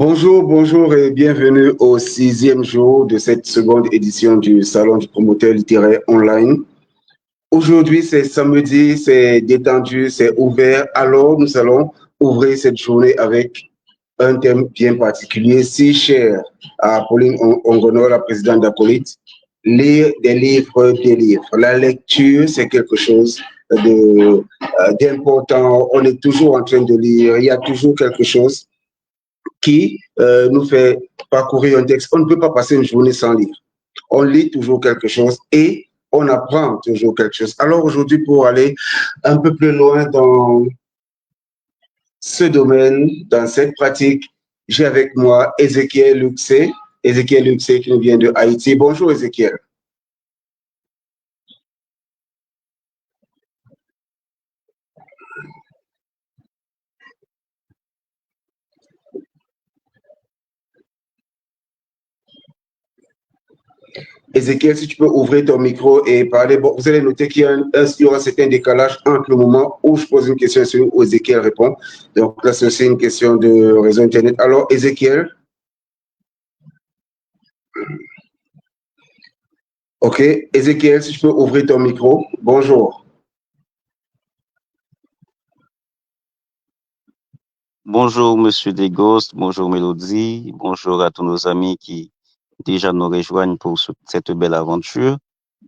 Bonjour et bienvenue au 6e jour de cette seconde édition du Salon du promoteur littéraire online. Aujourd'hui, c'est samedi, c'est détendu, c'est ouvert. Alors, nous allons ouvrir cette journée avec un thème bien particulier, si cher à Pauline Ongono, la présidente d'Acolyte, lire des livres, des livres. La lecture, c'est quelque chose d'important. On est toujours en train de lire. Il y a toujours quelque chose qui nous fait parcourir un texte. On ne peut pas passer une journée sans lire. On lit toujours quelque chose et on apprend toujours quelque chose. Alors aujourd'hui, pour aller un peu plus loin dans ce domaine, dans cette pratique, j'ai avec moi Ézéchiel Luxé. Ézéchiel Luxé qui nous vient de Haïti. Bonjour Ézéchiel. Ézéchiel, si tu peux ouvrir ton micro et parler. Bon, vous allez noter qu'il y aura un certain décalage entre le moment où je pose une question et celui où Ézéchiel répond. Donc là, c'est aussi une question de réseau Internet. Alors, Ézéchiel. OK. Ézéchiel, si tu peux ouvrir ton micro. Bonjour. Bonjour, Monsieur Desgos, bonjour Mélodie, bonjour à tous nos amis qui déjà nous rejoignent pour cette belle aventure.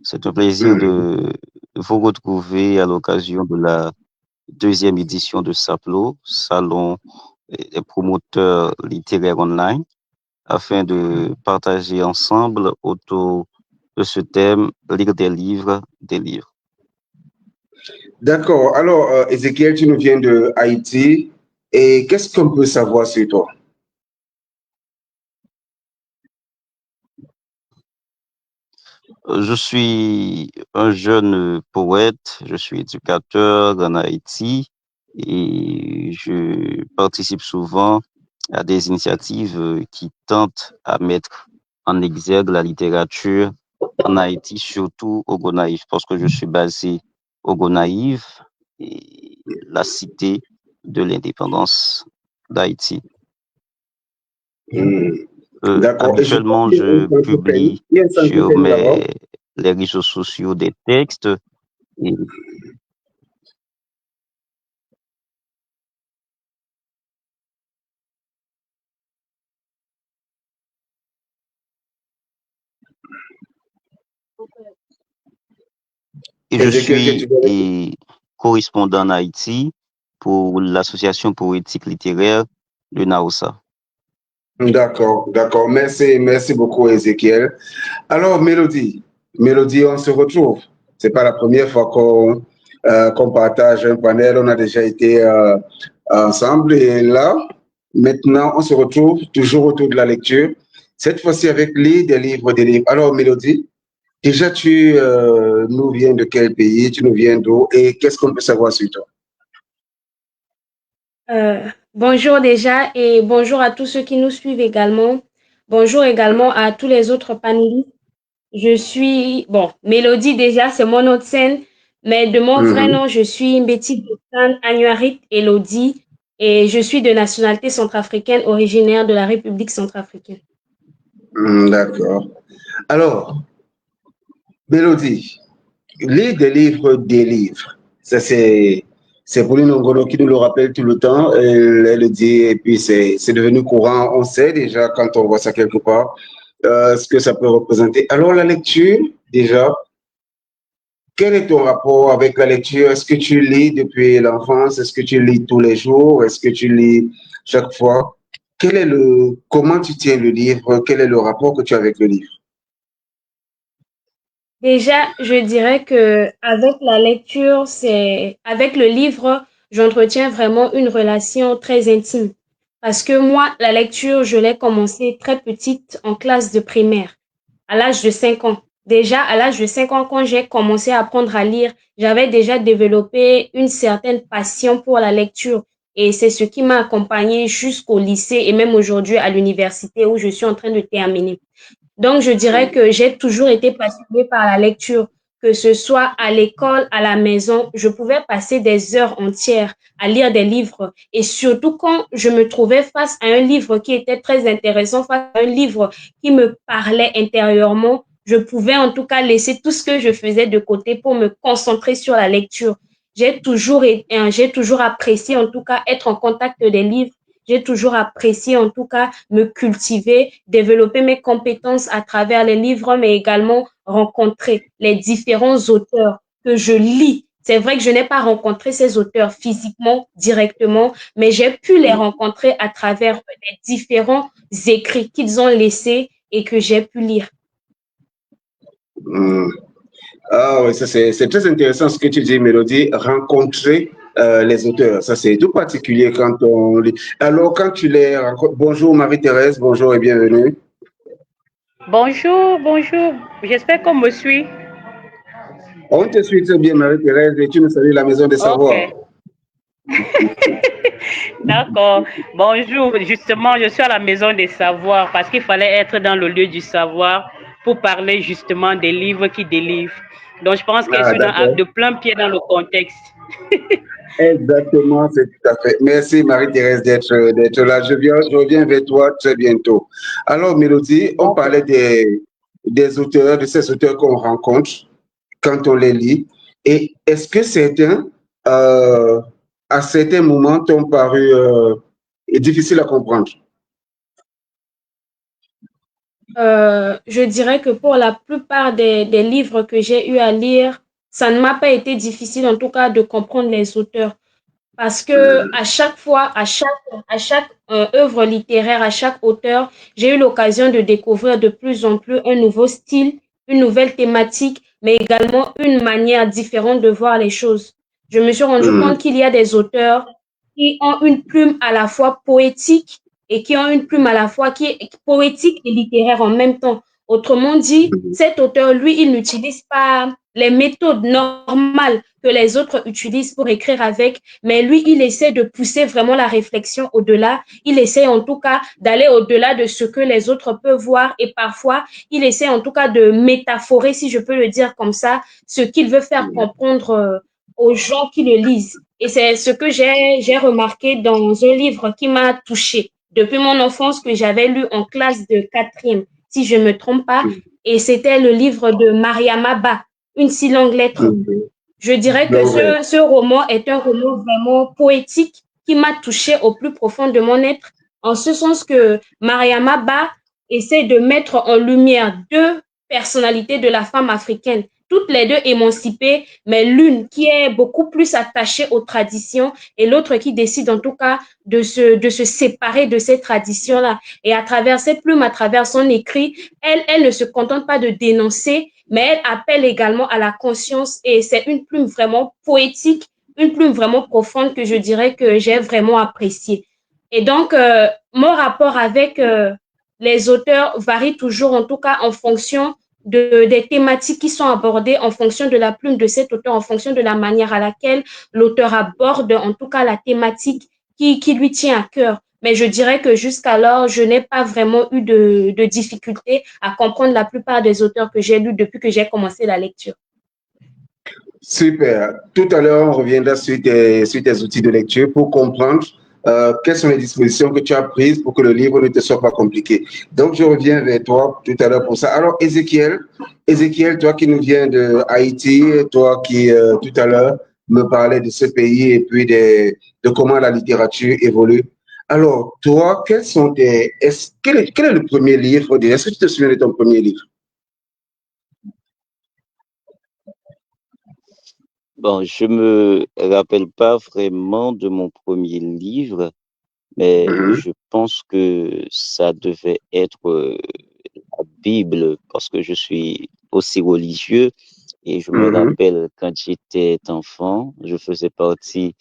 C'est un plaisir de vous retrouver à l'occasion de la deuxième édition de SAPLO, Salon des promoteurs littéraires online, afin de partager ensemble autour de ce thème, lire des livres, des livres. D'accord. Alors, Ézéchiel, tu nous viens de Haïti. Et qu'est-ce qu'on peut savoir sur toi? Je suis un jeune poète, je suis éducateur en Haïti et je participe souvent à des initiatives qui tentent à mettre en exergue la littérature en Haïti, surtout au Gonaïve, parce que je suis basé au Gonaïve, et la cité de l'indépendance d'Haïti. D'accord. Et je vois Habituellement, qu'il y a un je centre peine. publie Il y a un centre sur peine là-bas. les réseaux sociaux des textes et, et je Ézéchiel, que tu suis veux. correspondant en Haïti pour l'Association poétique littéraire de Naoussa. D'accord, d'accord. Merci beaucoup, Ézéchiel. Alors, Mélodie, on se retrouve. C'est pas la première fois qu'on partage un panel. On a déjà été ensemble et là, maintenant, on se retrouve toujours autour de la lecture. Cette fois-ci avec des livres, des livres. Alors, Mélodie, déjà, tu nous viens de quel pays? Tu nous viens d'où? Et qu'est-ce qu'on peut savoir sur toi? Bonjour déjà et bonjour à tous ceux qui nous suivent également. Bonjour également à tous les autres panélistes. Mélodie déjà, c'est mon nom de scène, mais de mon vrai Mhm. nom, je suis Mbeti Boutane Anuarit Elodie et je suis de nationalité centrafricaine originaire de la République centrafricaine. D'accord. Alors, Mélodie, lire des livres. Ça, c'est Pauline Ongono qui nous le rappelle tout le temps. Elle le dit, et puis c'est devenu courant. On sait déjà, quand on voit ça quelque part, ce que ça peut représenter. Alors, la lecture, déjà, quel est ton rapport avec la lecture? Est-ce que tu lis depuis l'enfance? Est-ce que tu lis tous les jours? Est-ce que tu lis chaque fois? Comment tu tiens le livre? Quel est le rapport que tu as avec le livre? Déjà, je dirais que avec la lecture, avec le livre, j'entretiens vraiment une relation très intime. Parce que moi, la lecture, je l'ai commencé très petite en classe de primaire, à l'âge de 5 ans. Déjà, à l'âge de 5 ans, quand j'ai commencé à apprendre à lire, j'avais déjà développé une certaine passion pour la lecture. Et c'est ce qui m'a accompagnée jusqu'au lycée et même aujourd'hui à l'université où je suis en train de terminer. Donc, je dirais que j'ai toujours été passionnée par la lecture. que ce soit à l'école, à la maison, je pouvais passer des heures entières à lire des livres. Et surtout quand je me trouvais face à un livre qui était très intéressant, face à un livre qui me parlait intérieurement, je pouvais en tout cas laisser tout ce que je faisais de côté pour me concentrer sur la lecture. J'ai toujours apprécié en tout cas être en contact des livres. J'ai toujours apprécié en tout cas me cultiver, développer mes compétences à travers les livres, mais également rencontrer les différents auteurs que je lis. C'est vrai que je n'ai pas rencontré ces auteurs physiquement, directement, mais j'ai pu les rencontrer à travers les différents écrits qu'ils ont laissés et que j'ai pu lire. Hmm. Ah oui, ça c'est très intéressant ce que tu dis, Mélodie. Rencontrer les auteurs, ça c'est tout particulier quand on lit. Alors, quand tu les rencontres, bonjour Marie-Thérèse, bonjour et bienvenue. Bonjour, bonjour. J'espère qu'on me suit. On te suit très bien, Marie-Thérèse, et tu nous salues la Maison des Ok, Savoirs. d'accord. Bonjour. Justement, je suis à la Maison des Savoirs parce qu'il fallait être dans le lieu du savoir pour parler justement des livres qui délivrent. Donc, je pense que je Ah, suis d'accord. de plein pied dans le contexte. Exactement, c'est tout à fait. Merci Marie-Thérèse d'être là. Je reviens vers toi très bientôt. Alors, Mélodie, on parlait D'accord. des auteurs, de ces auteurs qu'on rencontre quand on les lit. Et est-ce que certains, euh, à certains moments, t'ont paru difficiles à comprendre? Je dirais que pour la plupart des livres que j'ai eu à lire, ça ne m'a pas été difficile en tout cas de comprendre les auteurs. Parce que à chaque fois, à chaque œuvre littéraire, à chaque auteur, j'ai eu l'occasion de découvrir de plus en plus un nouveau style, une nouvelle thématique, mais également une manière différente de voir les choses. Je me suis rendu compte Hmm, qu'il y a des auteurs qui ont une plume à la fois poétique et qui ont une plume à la fois qui est poétique et littéraire en même temps. Autrement dit, hmm, cet auteur, lui, il n'utilise pas les méthodes normales que les autres utilisent pour écrire avec, mais lui, il essaie de pousser vraiment la réflexion au-delà. Il essaie en tout cas d'aller au-delà de ce que les autres peuvent voir et parfois, il essaie en tout cas de métaphorer, si je peux le dire comme ça, ce qu'il veut faire comprendre aux gens qui le lisent. Et c'est ce que j'ai remarqué dans un livre qui m'a touchée depuis mon enfance que j'avais lu en classe de quatrième, si je ne me trompe pas. Et c'était le livre de Mariama Ba, Une si longue lettre. hmm. Je dirais que Donc, ouais. ce roman est un roman vraiment poétique qui m'a touchée au plus profond de mon être, en ce sens que Mariama Ba essaie de mettre en lumière deux personnalités de la femme africaine, toutes les deux émancipées, mais l'une qui est beaucoup plus attachée aux traditions et l'autre qui décide en tout cas de se séparer de ces traditions-là. Et à travers ses plumes, à travers son écrit, elle ne se contente pas de dénoncer, mais elle appelle également à la conscience et c'est une plume vraiment poétique, une plume vraiment profonde que je dirais que j'ai vraiment appréciée. Et donc, mon rapport avec les auteurs varie toujours, en tout cas en fonction des thématiques qui sont abordées, en fonction de la plume de cet auteur, en fonction de la manière à laquelle l'auteur aborde, en tout cas la thématique qui lui tient à cœur. Mais je dirais que jusqu'alors, je n'ai pas vraiment eu de difficultés à comprendre la plupart des auteurs que j'ai lus depuis que j'ai commencé la lecture. Super. Tout à l'heure, on reviendra sur tes outils de lecture pour comprendre quelles sont les dispositions que tu as prises pour que le livre ne te soit pas compliqué. Donc, je reviens vers toi tout à l'heure pour ça. Alors, Ézéchiel, toi qui nous viens de Haïti, toi qui tout à l'heure me parlais de ce pays et puis de comment la littérature évolue. Alors, toi, quel est le premier livre? Est-ce que tu te souviens de ton premier livre? Bon, je me rappelle pas vraiment de mon premier livre, mais Mhm, je pense que ça devait être la Bible parce que je suis aussi religieux et je me mhm, rappelle quand j'étais enfant, je faisais partie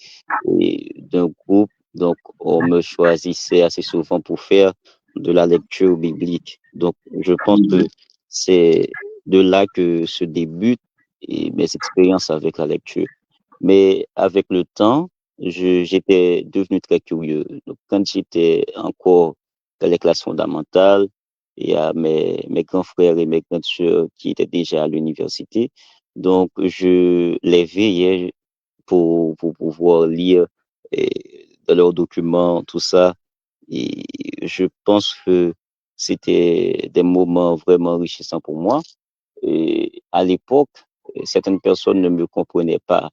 d'un groupe, donc on me choisissait assez souvent pour faire de la lecture biblique. Donc, je pense que c'est de là que se débutent mes expériences avec la lecture. Mais avec le temps, j'étais devenu très curieux. Donc, quand j'étais encore dans les classes fondamentales, il y a mes grands frères et mes grandes sœurs qui étaient déjà à l'université. Donc, je les veillais pour pouvoir lire dans leurs documents, tout ça. Et je pense que c'était des moments vraiment enrichissants pour moi. Et à l'époque, certaines personnes ne me comprenaient pas.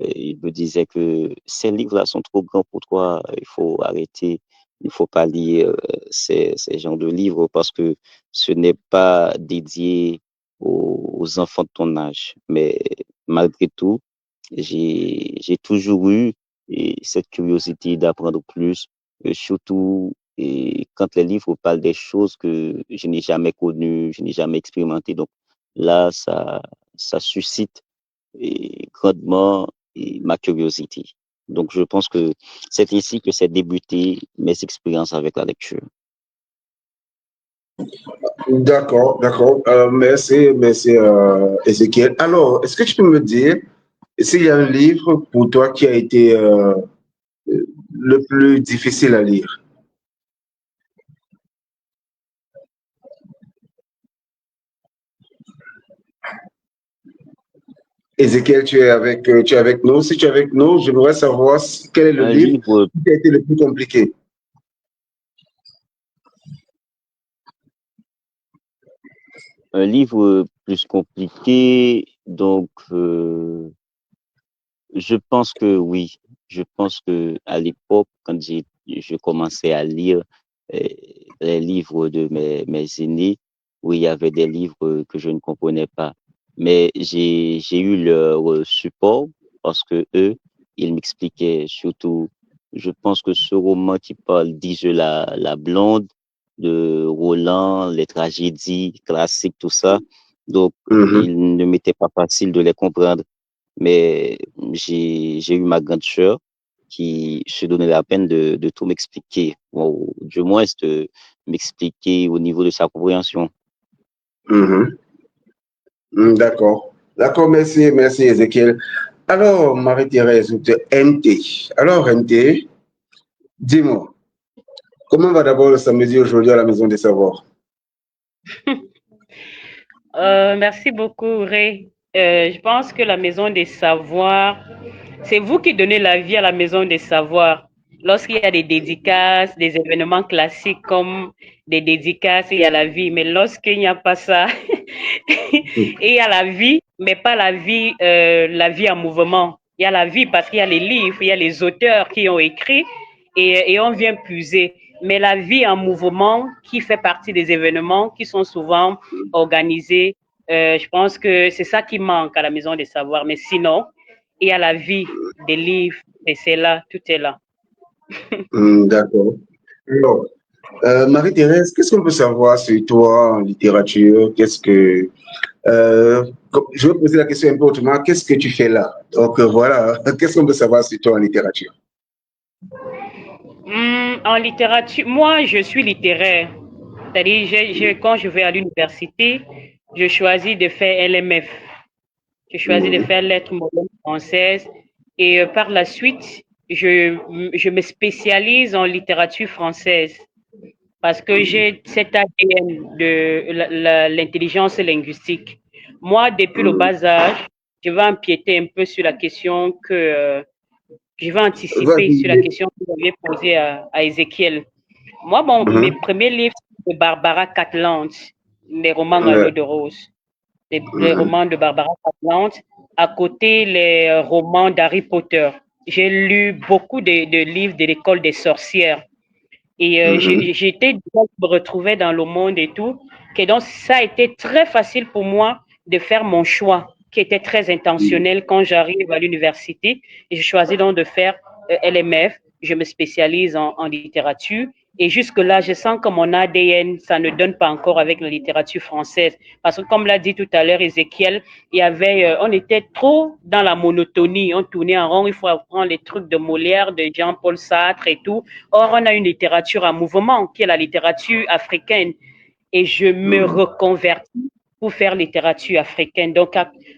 Ils me disaient que ces livres-là sont trop grands pour toi, il faut arrêter, il faut pas lire ces genres de livres parce que ce n'est pas dédié aux enfants de ton âge. Mais malgré tout, j'ai toujours eu cette curiosité d'apprendre plus, surtout quand les livres parlent des choses que je n'ai jamais connues, je n'ai jamais expérimentées. Donc là, ça suscite grandement ma curiosité. Donc je pense que c'est ici que c'est débuté mes expériences avec la lecture. D'accord, d'accord. Merci, Ézéchiel. Alors, est-ce que tu peux me dire s'il y a un livre pour toi qui a été le plus difficile à lire? Ézéchiel, tu es avec nous. Si tu es avec nous, je voudrais savoir quel est le Un livre livre, qui a été le plus compliqué. un livre plus compliqué, donc je pense que oui. Je pense que à l'époque, quand je commençais à lire euh, les livres de mes aînés, oui, il y avait des livres que je ne comprenais pas. Mais j'ai eu leur support parce que eux, ils m'expliquaient surtout, je pense que ce roman qui parle d'Ige la blonde, de Roland, les tragédies classiques, tout ça. Donc, Mhm. il ne m'était pas facile de les comprendre, mais j'ai eu ma grande sœur qui se donnait la peine de tout m'expliquer, ou du moins de m'expliquer au niveau de sa compréhension. Mhm. D'accord. D'accord, merci Ézéchiel. Alors, Marie-Thérèse, ou NT. Alors, NT, dis-moi, comment va d'abord le samedi aujourd'hui à la Maison des Savoirs? Merci beaucoup, Ray. Je pense que la Maison des Savoirs, c'est vous qui donnez la vie à la Maison des Savoirs. Lorsqu'il y a des dédicaces, des événements classiques comme des dédicaces, il y a la vie. Mais lorsqu'il n'y a pas ça, il y a la vie, mais pas la vie en mouvement. Il y a la vie parce qu'il y a les livres, il y a les auteurs qui ont écrit et on vient puiser. Mais la vie en mouvement qui fait partie des événements qui sont souvent organisés, je pense que c'est ça qui manque à la Maison des Savoirs. Mais sinon, il y a la vie des livres, et c'est là, tout est là. D'accord. Alors, Marie-Thérèse, qu'est-ce qu'on peut savoir sur toi en littérature? Je vais poser la question un peu autrement. Qu'est-ce que tu fais là? Donc, voilà, qu'est-ce qu'on peut savoir sur toi en littérature? En littérature, moi, je suis littéraire. C'est-à-dire, quand je vais à l'université, je choisis de faire LMF. Je choisis de faire lettres modernes françaises. Et par la suite, je me spécialise en littérature française parce que j'ai cet ADN de l'intelligence linguistique. Moi, depuis le bas âge, je vais empiéter un peu sur la question je vais anticiper sur la Vas-y. question que vous avez posée à Ézéchiel. Moi, mes Mhm. premiers livres, c'est de Barbara Catland, les romans à l'eau Ouais. de rose. Les Mhm. romans de Barbara Catland, à côté les romans d'Harry Potter. J'ai lu beaucoup de livres de l'école des sorcières. Et Mhm. j'étais me retrouvais dans le monde et tout. Et donc, ça a été très facile pour moi de faire mon choix, qui était très intentionnel quand j'arrive à l'université. Et je choisis donc de faire LMF. Je me spécialise en littérature. Et jusque-là, je sens que mon ADN, ça ne donne pas encore avec la littérature française. Parce que comme l'a dit tout à l'heure Ézéchiel, on était trop dans la monotonie. On tournait en rond. Il faut apprendre les trucs de Molière, de Jean-Paul Sartre et tout. Or, on a une littérature en mouvement, qui est la littérature africaine. Et je me reconvertis pour faire littérature africaine. Donc,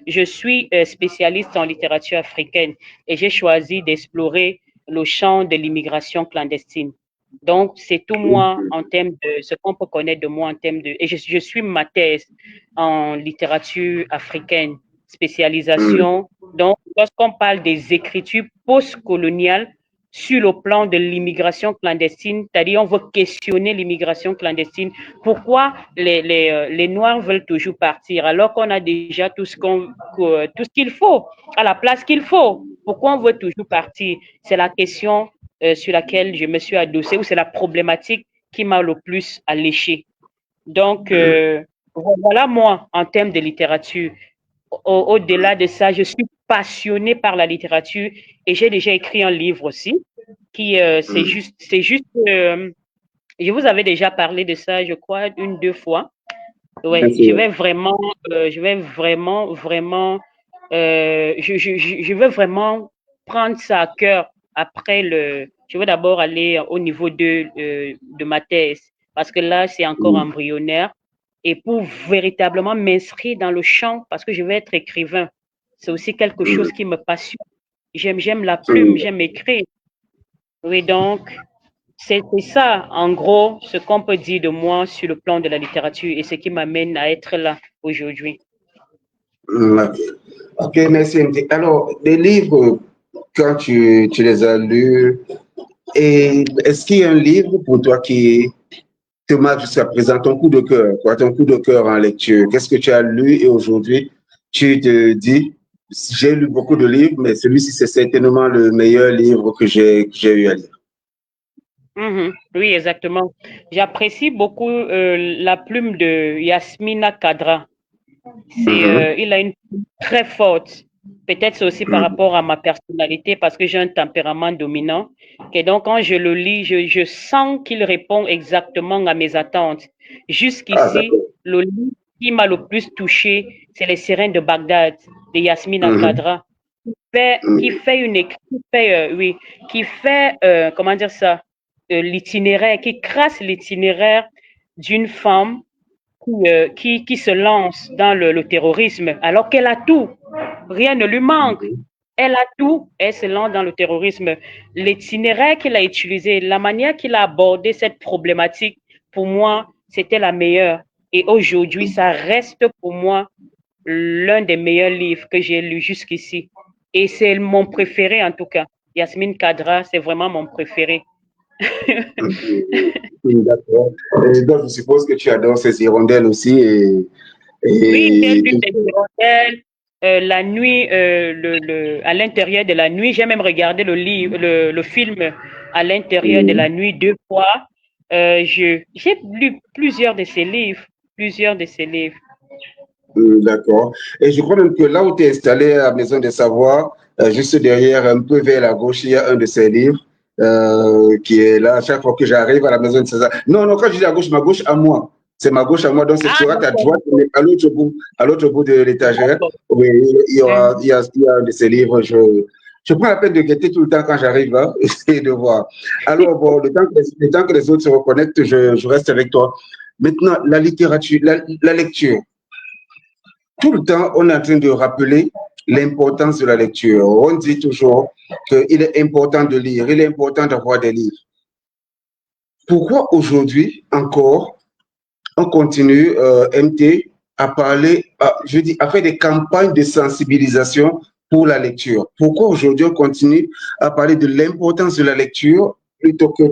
je suis spécialiste en littérature africaine et j'ai choisi d'explorer le champ de l'immigration clandestine. Donc, c'est tout moi en termes de ce qu'on peut connaître de moi en termes de. Et je suis ma thèse en littérature africaine. spécialisation. Donc, lorsqu'on parle des écritures postcoloniales sur le plan de l'immigration clandestine, c'est-à-dire on veut questionner l'immigration clandestine. Pourquoi les Noirs veulent toujours partir alors qu'on a déjà tout ce qu'il faut, à la place qu'il faut? Pourquoi on veut toujours partir? C'est la question sur laquelle je me suis adossée, ou c'est la problématique qui m'a le plus alléché. Donc, voilà moi, en termes de littérature. Au-delà de ça, je suis passionnée par la littérature et j'ai déjà écrit un livre aussi qui, c'est juste, je vous avais déjà parlé de ça, je crois, une, deux fois. Ouais, je veux vraiment prendre ça à cœur après je veux d'abord aller au niveau de ma thèse parce que là, c'est encore embryonnaire. Et pour véritablement m'inscrire dans le champ, parce que je vais être écrivain, c'est aussi quelque chose qui me passionne. J'aime la plume, j'aime écrire. Oui, donc, c'est ça, en gros, ce qu'on peut dire de moi sur le plan de la littérature et ce qui m'amène à être là aujourd'hui. Ok, merci, MT. Alors, les livres, quand tu les as lus, est-ce qu'il y a un livre pour toi qui te marque jusqu'à présent, ton coup de cœur, quoi, ton coup de cœur en lecture? Qu'est-ce que tu as lu et aujourd'hui, tu te dis, j'ai lu beaucoup de livres, mais celui-ci, c'est certainement le meilleur livre que j'ai eu à lire. Oui, exactement. J'apprécie beaucoup la plume de Yasmina Kadra. Il a une plume très forte. Peut-être c'est aussi par rapport à ma personnalité parce que j'ai un tempérament dominant. Et donc, quand je le lis, je sens qu'il répond exactement à mes attentes. Jusqu'ici, le livre qui m'a le plus touché, c'est Les Sirènes de Bagdad de Yasmina Kadra, qui fait, comment dire ça, l'itinéraire, qui trace l'itinéraire d'une femme qui se lance dans le terrorisme alors qu'elle a tout. Rien ne lui manque. Elle a tout, elle se lance dans le terrorisme. L'itinéraire qu'il a utilisé, la manière qu'il a abordé cette problématique, pour moi, c'était la meilleure. Et aujourd'hui, ça reste pour moi l'un des meilleurs livres que j'ai lu jusqu'ici. Et c'est mon préféré en tout cas. Yasmine Kadra, c'est vraiment mon préféré. D'accord. Donc, je suppose que tu adores ces hirondelles aussi. Oui, j'ai lu ces hirondelles. La nuit, à l'intérieur de la nuit, j'ai même regardé le film à l'intérieur de la nuit 2 fois. J'ai lu plusieurs de ses livres, D'accord. Et je crois même que là où tu es installé à la Maison des Savoirs, juste derrière, un peu vers la gauche, il y a un de ces livres qui est là à chaque fois que j'arrive à la Maison des Savoirs. Non, non, quand je dis à gauche, ma gauche à moi. C'est ma gauche à moi. Donc, c'est sur ta droite, mais à l'autre bout de l'étagère. Oui, il y a un de ces livres. Je prends la peine de guetter tout le temps quand j'arrive là, essayer de voir. Alors, bon, le temps que les autres se reconnectent, je reste avec toi. Maintenant, la littérature, la lecture. Tout le temps, on est en train de rappeler l'importance de la lecture. On dit toujours qu'il est important de lire, il est important d'avoir des livres. Pourquoi aujourd'hui encore, on continue, MT, à parler, à faire des campagnes de sensibilisation pour la lecture? Pourquoi aujourd'hui on continue à parler de l'importance de la lecture plutôt que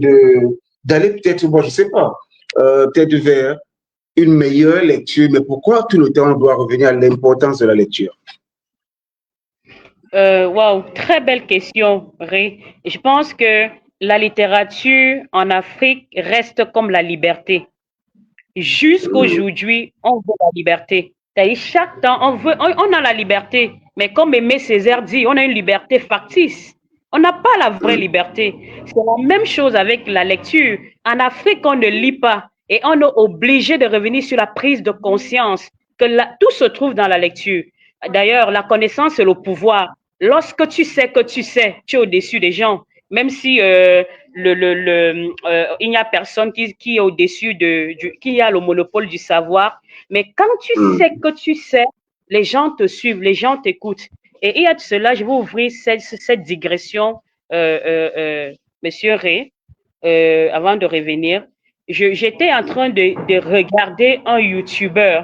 d'aller peut-être, bon, je ne sais pas, peut-être vers une meilleure lecture, mais pourquoi tout le temps on doit revenir à l'importance de la lecture? Wow, très belle question, Ray. Je pense que la littérature en Afrique reste comme la liberté. Jusqu'aujourd'hui, on veut la liberté. C'est-à-dire, chaque temps, on a la liberté. Mais comme Aimé Césaire dit, on a une liberté factice. On n'a pas la vraie liberté. C'est la même chose avec la lecture. En Afrique, on ne lit pas. Et on est obligé de revenir sur la prise de conscience que tout se trouve dans la lecture. D'ailleurs, la connaissance, c'est le pouvoir. Lorsque tu sais que tu sais, tu es au-dessus des gens. Même si il n'y a personne qui est au-dessus qui a le monopole du savoir. Mais quand tu sais que tu sais, les gens te suivent, les gens t'écoutent. Et il y a de cela, je vais ouvrir cette digression, Monsieur Ray, avant de revenir. J'étais en train de regarder un YouTuber.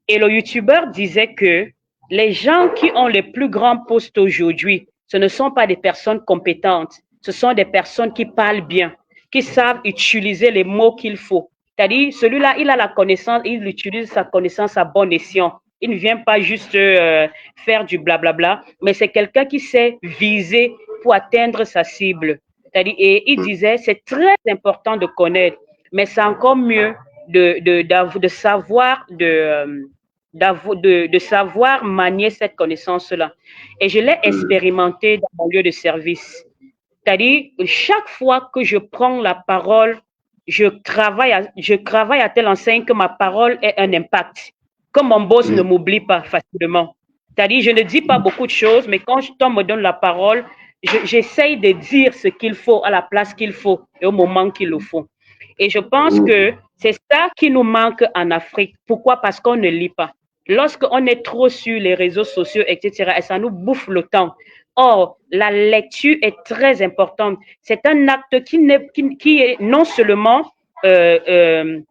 Et le YouTuber disait que les gens qui ont les plus grands postes aujourd'hui, ce ne sont pas des personnes compétentes, ce sont des personnes qui parlent bien, qui savent utiliser les mots qu'il faut. C'est-à-dire, celui-là, il a la connaissance, il utilise sa connaissance à bon escient. Il ne vient pas juste faire du blablabla, mais c'est quelqu'un qui sait viser pour atteindre sa cible. C'est-à-dire, et il disait, c'est très important de connaître, mais c'est encore mieux de savoir de savoir manier cette connaissance-là. Et je l'ai expérimenté dans mon lieu de service. C'est-à-dire, chaque fois que je prends la parole, je travaille à telle enseigne que ma parole ait un impact. Que mon boss ne m'oublie pas facilement. C'est-à-dire, je ne dis pas beaucoup de choses, mais quand on me donne la parole, j'essaye de dire ce qu'il faut à la place qu'il faut et au moment qu'il le faut. Et je pense que c'est ça qui nous manque en Afrique. Pourquoi? Parce qu'on ne lit pas. Lorsqu'on est trop sur les réseaux sociaux, etc., et ça nous bouffe le temps. Or, la lecture est très importante. C'est un acte qui est non seulement un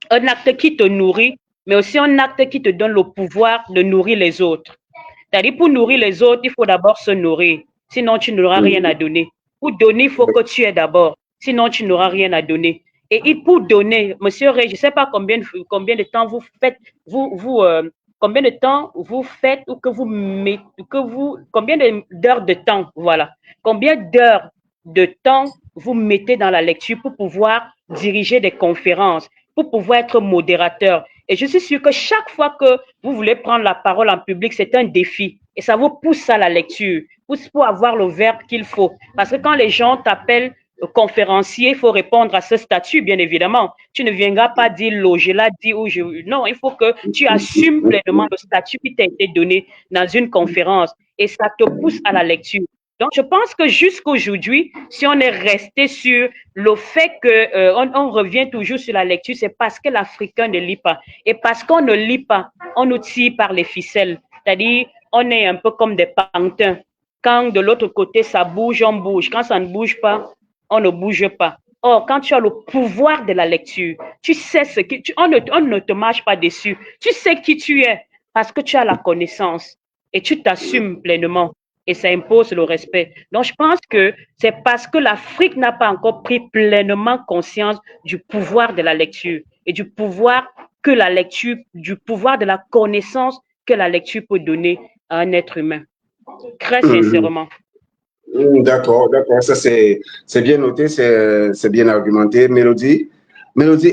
acte qui te nourrit, mais aussi un acte qui te donne le pouvoir de nourrir les autres. C'est-à-dire, pour nourrir les autres, il faut d'abord se nourrir. Sinon, tu n'auras rien à donner. Pour donner, il faut que tu aies d'abord. Sinon, tu n'auras rien à donner. Et pour donner, monsieur Ray, je ne sais pas combien de temps vous faites, combien de temps vous faites ou combien d'heures de temps, voilà. Combien d'heures de temps vous mettez dans la lecture pour pouvoir diriger des conférences, pour pouvoir être modérateur. Et je suis sûre que chaque fois que vous voulez prendre la parole en public, c'est un défi. Et ça vous pousse à la lecture, pousse pour avoir le verbe qu'il faut. Parce que quand les gens t'appellent conférencier, il faut répondre à ce statut, bien évidemment. Tu ne viendras pas dire loger là, dire où je... Non, il faut que tu assumes pleinement le statut qui t'a été donné dans une conférence. Et ça te pousse à la lecture. Donc, je pense que jusqu'aujourd'hui, si on est resté sur le fait que on revient toujours sur la lecture, c'est parce que l'Africain ne lit pas. Et parce qu'on ne lit pas, on nous tire par les ficelles. C'est-à-dire, on est un peu comme des pantins. Quand de l'autre côté, ça bouge, on bouge. Quand ça ne bouge pas, on ne bouge pas. Or, quand tu as le pouvoir de la lecture, tu sais ce que on ne te marche pas dessus. Tu sais qui tu es parce que tu as la connaissance et tu t'assumes pleinement. Et ça impose le respect. Donc, je pense que c'est parce que l'Afrique n'a pas encore pris pleinement conscience du pouvoir de la lecture et du pouvoir que la lecture, du pouvoir de la connaissance que la lecture peut donner à un être humain. Très sincèrement. D'accord, d'accord, ça c'est bien noté, c'est bien argumenté. Mélodie,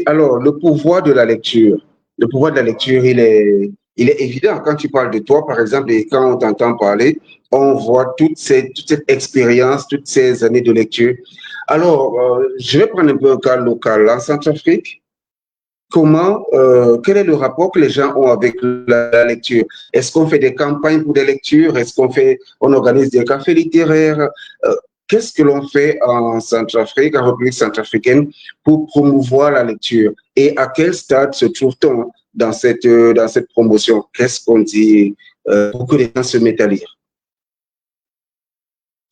alors le pouvoir de la lecture, il est évident quand tu parles de toi, par exemple, et quand on t'entend parler, on voit toute cette expérience, toutes ces années de lecture. Alors, je vais prendre un peu un cas local. En Centrafrique, quel est le rapport que les gens ont avec la lecture? Est-ce qu'on fait des campagnes pour des lectures? On organise des cafés littéraires? Qu'est-ce que l'on fait en Centrafrique, en République centrafricaine, pour promouvoir la lecture? Et à quel stade se trouve-t-on dans cette promotion? Qu'est-ce qu'on dit pour que les gens se mettent à lire?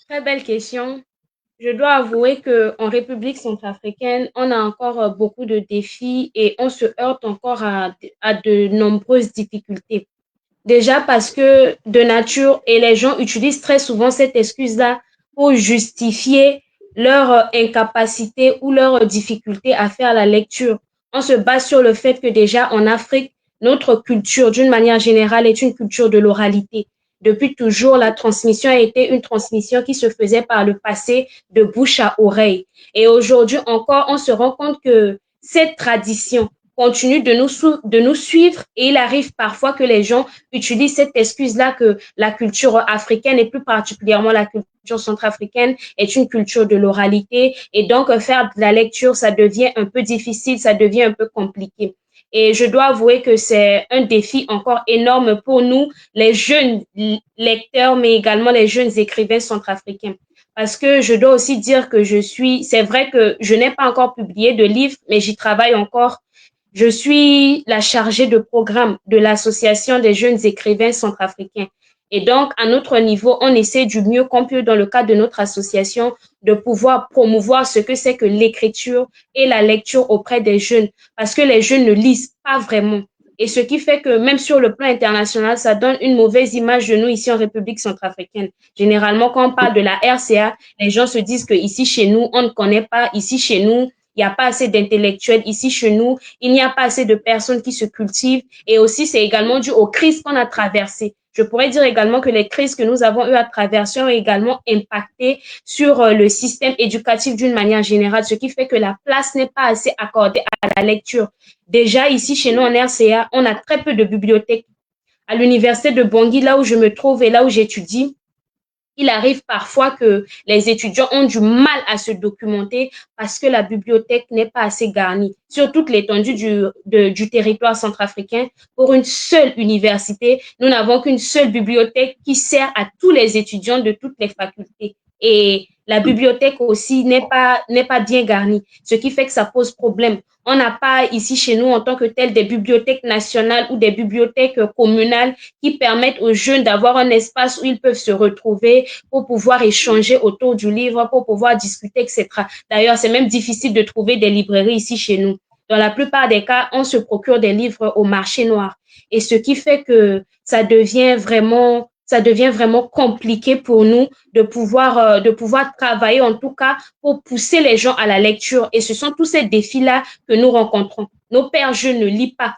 Très belle question. Je dois avouer qu'en République centrafricaine, on a encore beaucoup de défis et on se heurte encore à de nombreuses difficultés. Déjà parce que de nature, et les gens utilisent très souvent cette excuse-là pour justifier leur incapacité ou leur difficulté à faire la lecture. On se base sur le fait que déjà en Afrique, notre culture, d'une manière générale, est une culture de l'oralité. Depuis toujours, la transmission a été une transmission qui se faisait par le passé de bouche à oreille. Et aujourd'hui encore, on se rend compte que cette tradition continue de nous suivre et il arrive parfois que les gens utilisent cette excuse-là que la culture africaine et plus particulièrement la culture centrafricaine est une culture de l'oralité et donc faire de la lecture, ça devient un peu difficile, ça devient un peu compliqué. Et je dois avouer que c'est un défi encore énorme pour nous, les jeunes lecteurs, mais également les jeunes écrivains centrafricains. Parce que je dois aussi dire que c'est vrai que je n'ai pas encore publié de livre, mais j'y travaille encore. Je suis la chargée de programme de l'Association des jeunes écrivains centrafricains. Et donc, à notre niveau, on essaie du mieux qu'on peut, dans le cadre de notre association, de pouvoir promouvoir ce que c'est que l'écriture et la lecture auprès des jeunes. Parce que les jeunes ne lisent pas vraiment. Et ce qui fait que même sur le plan international, ça donne une mauvaise image de nous ici en République centrafricaine. Généralement, quand on parle de la RCA, les gens se disent que ici chez nous, on ne connaît pas. Ici chez nous, il n'y a pas assez d'intellectuels. Ici chez nous, il n'y a pas assez de personnes qui se cultivent. Et aussi, c'est également dû aux crises qu'on a traversées. Je pourrais dire également que les crises que nous avons eu à traverser ont également impacté sur le système éducatif d'une manière générale, ce qui fait que la place n'est pas assez accordée à la lecture. Déjà, ici, chez nous, en RCA, on a très peu de bibliothèques. À l'université de Bangui, là où je me trouve et là où j'étudie, il arrive parfois que les étudiants ont du mal à se documenter parce que la bibliothèque n'est pas assez garnie. Sur toute l'étendue du territoire centrafricain, pour une seule université, nous n'avons qu'une seule bibliothèque qui sert à tous les étudiants de toutes les facultés. Et la bibliothèque aussi n'est pas bien garnie, ce qui fait que ça pose problème. On n'a pas ici chez nous en tant que tel des bibliothèques nationales ou des bibliothèques communales qui permettent aux jeunes d'avoir un espace où ils peuvent se retrouver pour pouvoir échanger autour du livre, pour pouvoir discuter, etc. D'ailleurs, c'est même difficile de trouver des librairies ici chez nous. Dans la plupart des cas, on se procure des livres au marché noir. Et ce qui fait que ça devient vraiment compliqué pour nous de pouvoir travailler, en tout cas, pour pousser les gens à la lecture. Et ce sont tous ces défis-là que nous rencontrons. Nos pères jeunes ne lisent pas.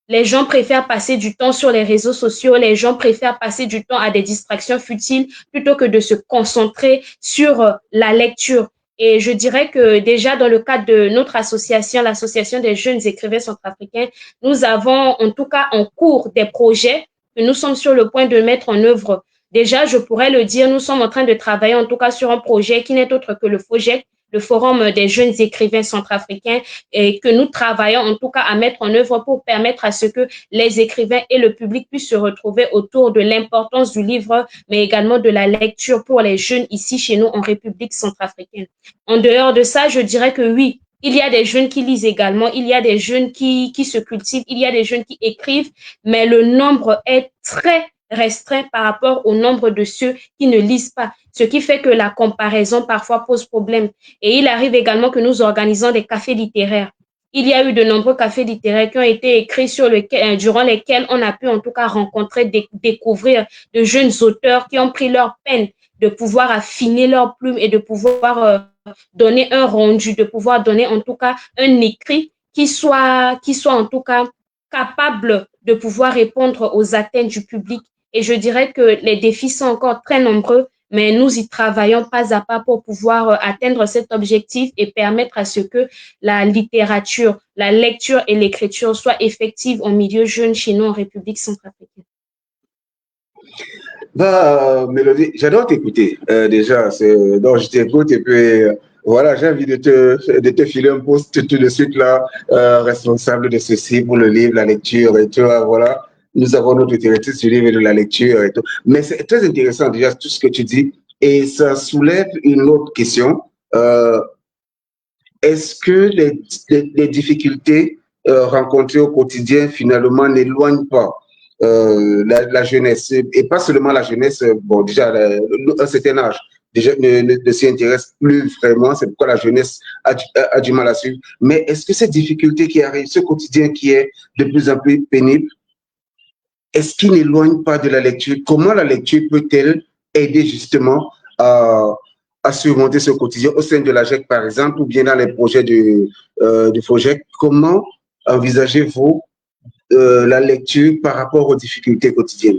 Les gens préfèrent passer du temps sur les réseaux sociaux, les gens préfèrent passer du temps à des distractions futiles plutôt que de se concentrer sur la lecture. Et je dirais que déjà dans le cadre de notre association, l'association des jeunes écrivains centrafricains, nous avons en tout cas en cours des projets que nous sommes sur le point de mettre en œuvre. Déjà, je pourrais le dire, nous sommes en train de travailler en tout cas sur un projet qui n'est autre que le FOJEC, le Forum des jeunes écrivains centrafricains, et que nous travaillons en tout cas à mettre en œuvre pour permettre à ce que les écrivains et le public puissent se retrouver autour de l'importance du livre, mais également de la lecture pour les jeunes ici chez nous en République centrafricaine. En dehors de ça, je dirais que oui, il y a des jeunes qui lisent également, il y a des jeunes qui se cultivent, il y a des jeunes qui écrivent, mais le nombre est très restreint par rapport au nombre de ceux qui ne lisent pas, ce qui fait que la comparaison parfois pose problème. Et il arrive également que nous organisons des cafés littéraires. Il y a eu de nombreux cafés littéraires qui ont été écrits durant lesquels on a pu en tout cas rencontrer, découvrir de jeunes auteurs qui ont pris leur peine de pouvoir affiner leur plume et de pouvoir donner un rendu, de pouvoir donner en tout cas un écrit qui soit en tout cas capable de pouvoir répondre aux attentes du public. Et je dirais que les défis sont encore très nombreux, mais nous y travaillons pas à pas pour pouvoir atteindre cet objectif et permettre à ce que la littérature, la lecture et l'écriture soient effectives en milieu jeune chez nous en République centrafricaine. Bah, Mélodie, j'adore t'écouter. Déjà, donc je t'écoute et puis voilà, j'ai envie de te filer un poste tout de suite là, responsable de ceci pour le livre, la lecture et tout. Voilà, nous avons notre directrice du livre et de la lecture et tout. Mais c'est très intéressant déjà tout ce que tu dis et ça soulève une autre question. Est-ce que les difficultés rencontrées au quotidien finalement n'éloignent pas la jeunesse, et pas seulement la jeunesse, bon, déjà, un certain âge, déjà ne s'y intéresse plus vraiment, c'est pourquoi la jeunesse a du mal à suivre. Mais est-ce que ces difficultés qui arrivent, ce quotidien qui est de plus en plus pénible, est-ce qu'il n'éloigne pas de la lecture? Comment la lecture peut-elle aider justement à surmonter ce quotidien au sein de la GEC, par exemple, ou bien dans les projets du FOJEC? Comment envisagez-vous la lecture par rapport aux difficultés quotidiennes?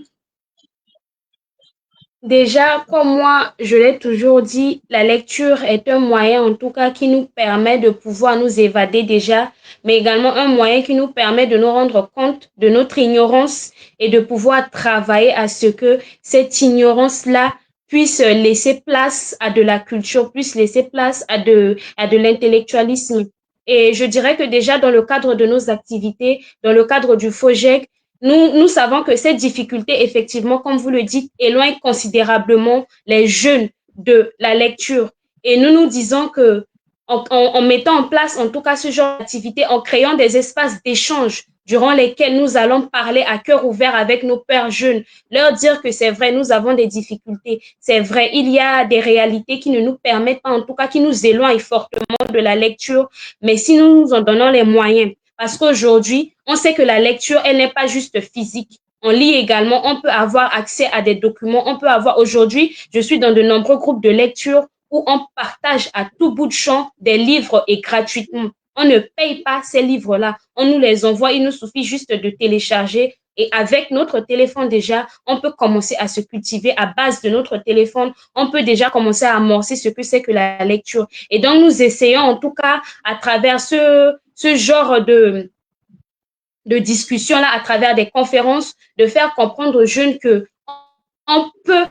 Déjà, comme moi, je l'ai toujours dit, la lecture est un moyen, en tout cas, qui nous permet de pouvoir nous évader déjà, mais également un moyen qui nous permet de nous rendre compte de notre ignorance et de pouvoir travailler à ce que cette ignorance-là puisse laisser place à de la culture, puisse laisser place à de l'intellectualisme. Et je dirais que déjà, dans le cadre de nos activités, dans le cadre du FOJEC, nous savons que cette difficulté, effectivement, comme vous le dites, éloigne considérablement les jeunes de la lecture. Et nous disons que en mettant en place, en tout cas, ce genre d'activité, en créant des espaces d'échange durant lesquels nous allons parler à cœur ouvert avec nos pères jeunes, leur dire que c'est vrai, nous avons des difficultés, c'est vrai, il y a des réalités qui ne nous permettent pas, en tout cas, qui nous éloignent fortement de la lecture, mais si nous nous en donnons les moyens, Parce qu'aujourd'hui, on sait que la lecture, elle n'est pas juste physique. On lit également, on peut avoir accès à des documents, on peut avoir aujourd'hui, je suis dans de nombreux groupes de lecture où on partage à tout bout de champ des livres et gratuitement. On ne paye pas ces livres-là, on nous les envoie, il nous suffit juste de télécharger et avec notre téléphone déjà, on peut commencer à se cultiver à base de notre téléphone, on peut déjà commencer à amorcer ce que c'est que la lecture. Et donc, nous essayons en tout cas à travers ce genre de discussion-là, à travers des conférences, de faire comprendre aux jeunes que on peut,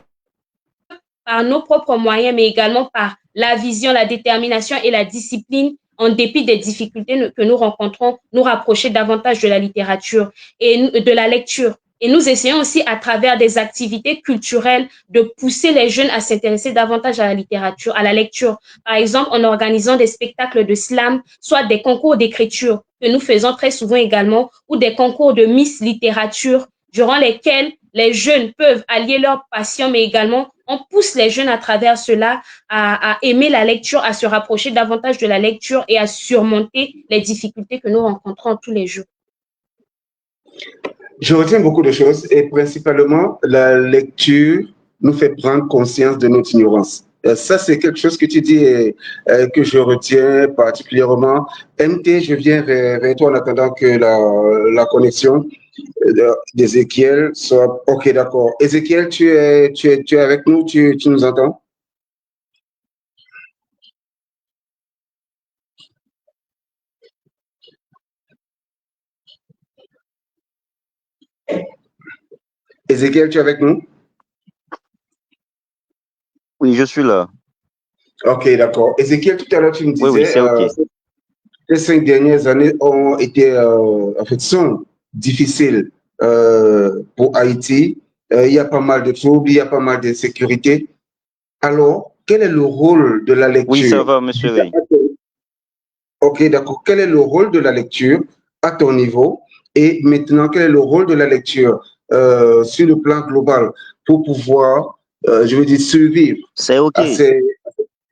par nos propres moyens, mais également par la vision, la détermination et la discipline, en dépit des difficultés que nous rencontrons, nous rapprocher davantage de la littérature et de la lecture. Et nous essayons aussi, à travers des activités culturelles, de pousser les jeunes à s'intéresser davantage à la littérature, à la lecture. Par exemple, en organisant des spectacles de slam, soit des concours d'écriture que nous faisons très souvent également, ou des concours de Miss Littérature, durant lesquels les jeunes peuvent allier leur passion, mais également on pousse les jeunes à travers cela à aimer la lecture, à se rapprocher davantage de la lecture et à surmonter les difficultés que nous rencontrons tous les jours. Je retiens beaucoup de choses et principalement la lecture nous fait prendre conscience de notre ignorance. Ça, c'est quelque chose que tu dis et que je retiens particulièrement. MT, je viens vers toi en attendant que la connexion d'Ézéchiel soit... OK, d'accord. Ézéchiel, tu es avec nous? Tu nous entends? Ézéchiel, tu es avec nous? Oui, je suis là. OK, d'accord. Ézéchiel, tout à l'heure, tu me disais, Oui, c'est OK. les 5 dernières années ont été, en fait, sont difficiles pour Haïti. Il y a pas mal de troubles, il y a pas mal d'insécurité. Alors, quel est le rôle de la Oui, ça lecture? va, monsieur Ray. OK, d'accord. Quel est le rôle de la lecture à ton niveau? Et maintenant, quel est le rôle de la lecture sur le plan global pour pouvoir, je veux dire, survivre C'est OK. à ces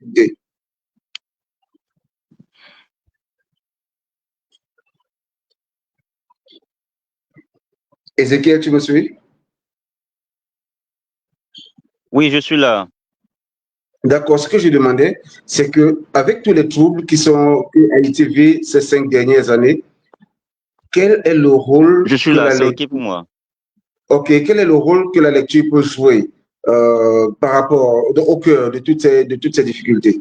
idées? Ézéchiel, tu me suis? Oui, je suis là. D'accord. Ce que je demandais, c'est que avec tous les troubles que Haïti vit ces 5 dernières années, quel est le rôle Je suis que là, la c'est OK lecture, pour moi. ok, quel est le rôle que la lecture peut jouer par rapport au cœur de toutes ces difficultés?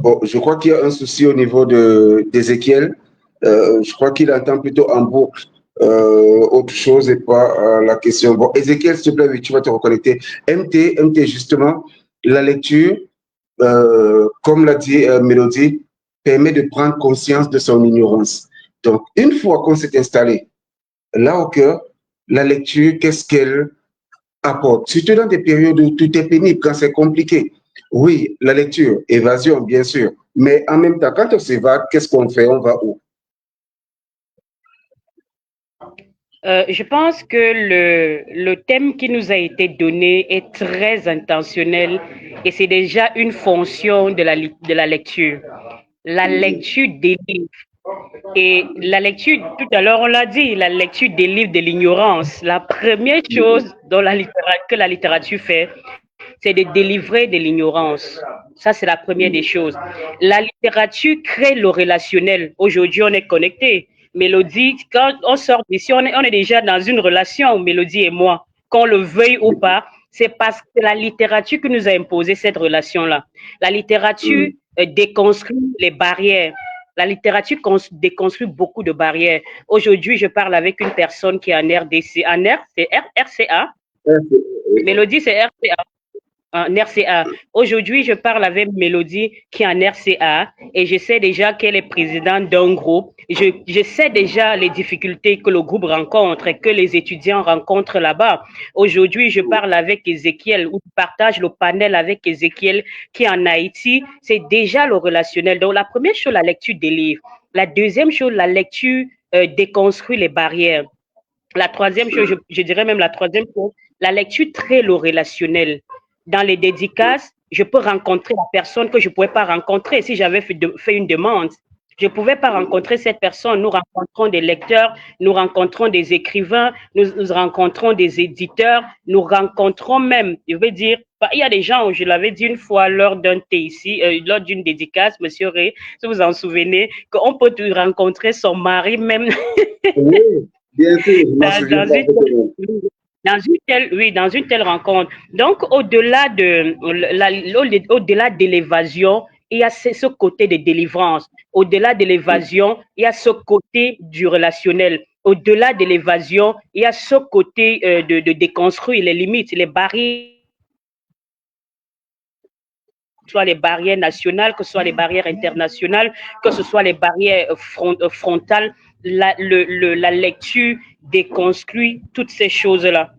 Bon, je crois qu'il y a un souci au niveau d'Ézéchiel. Je crois qu'il entend plutôt en boucle autre chose et pas la question. Bon, Ézéchiel, s'il te plaît, oui, tu vas te reconnecter. MT, justement, la lecture, comme l'a dit Mélodie, permet de prendre conscience de son ignorance. Donc, une fois qu'on s'est installé là au cœur, la lecture, qu'est-ce qu'elle apporte? Surtout dans des périodes où tout est pénible, quand c'est compliqué. Oui, la lecture, évasion, bien sûr. Mais en même temps, quand on s'évade, qu'est-ce qu'on fait? On va où? Je pense que le thème qui nous a été donné est très intentionnel et c'est déjà une fonction de la lecture. La lecture des livres. Et la lecture, tout à l'heure on l'a dit, la lecture des livres de l'ignorance. La première chose que la littérature fait, c'est de délivrer de l'ignorance. Ça, c'est la première des choses. La littérature crée le relationnel. Aujourd'hui, on est connecté. Mélodie, quand on sort d'ici, on est déjà dans une relation, Mélodie et moi. Qu'on le veuille ou pas, c'est parce que la littérature qui nous a imposé cette relation-là. La littérature déconstruit les barrières. La littérature déconstruit beaucoup de barrières. Aujourd'hui, je parle avec une personne qui est en RDC. En R, c'est RCA. Mélodie, c'est RCA. En RCA. Aujourd'hui, je parle avec Mélodie qui est en RCA et je sais déjà qu'elle est présidente d'un groupe. Je sais déjà les difficultés que le groupe rencontre et que les étudiants rencontrent là-bas. Aujourd'hui, je parle avec Ézéchiel ou partage le panel avec Ézéchiel qui est en Haïti. C'est déjà le relationnel. Donc, la première chose, la lecture des livres. La deuxième chose, la lecture déconstruit les barrières. La troisième chose, je dirais même la troisième chose, la lecture crée le relationnel. Dans les dédicaces, je peux rencontrer la personne que je ne pouvais pas rencontrer si j'avais fait une demande. Je ne pouvais pas rencontrer cette personne. Nous rencontrons des lecteurs, nous rencontrons des écrivains, nous rencontrons des éditeurs, nous rencontrons même, je veux dire, il y a des gens, je l'avais dit une fois lors d'un thé ici, lors d'une dédicace, Monsieur Ray, si vous en souvenez, qu'on peut rencontrer son mari même. Oui, bien sûr, je m'en souviens parfaitement. Dans une telle rencontre. Donc, au-delà de l'évasion, il y a ce côté de délivrance. Au-delà de l'évasion, il y a ce côté du relationnel. Au-delà de l'évasion, il y a ce côté de déconstruire les limites, les barrières, que ce soit les barrières nationales, que ce soit les barrières internationales, que ce soit les barrières frontales. La lecture déconstruit toutes ces choses-là.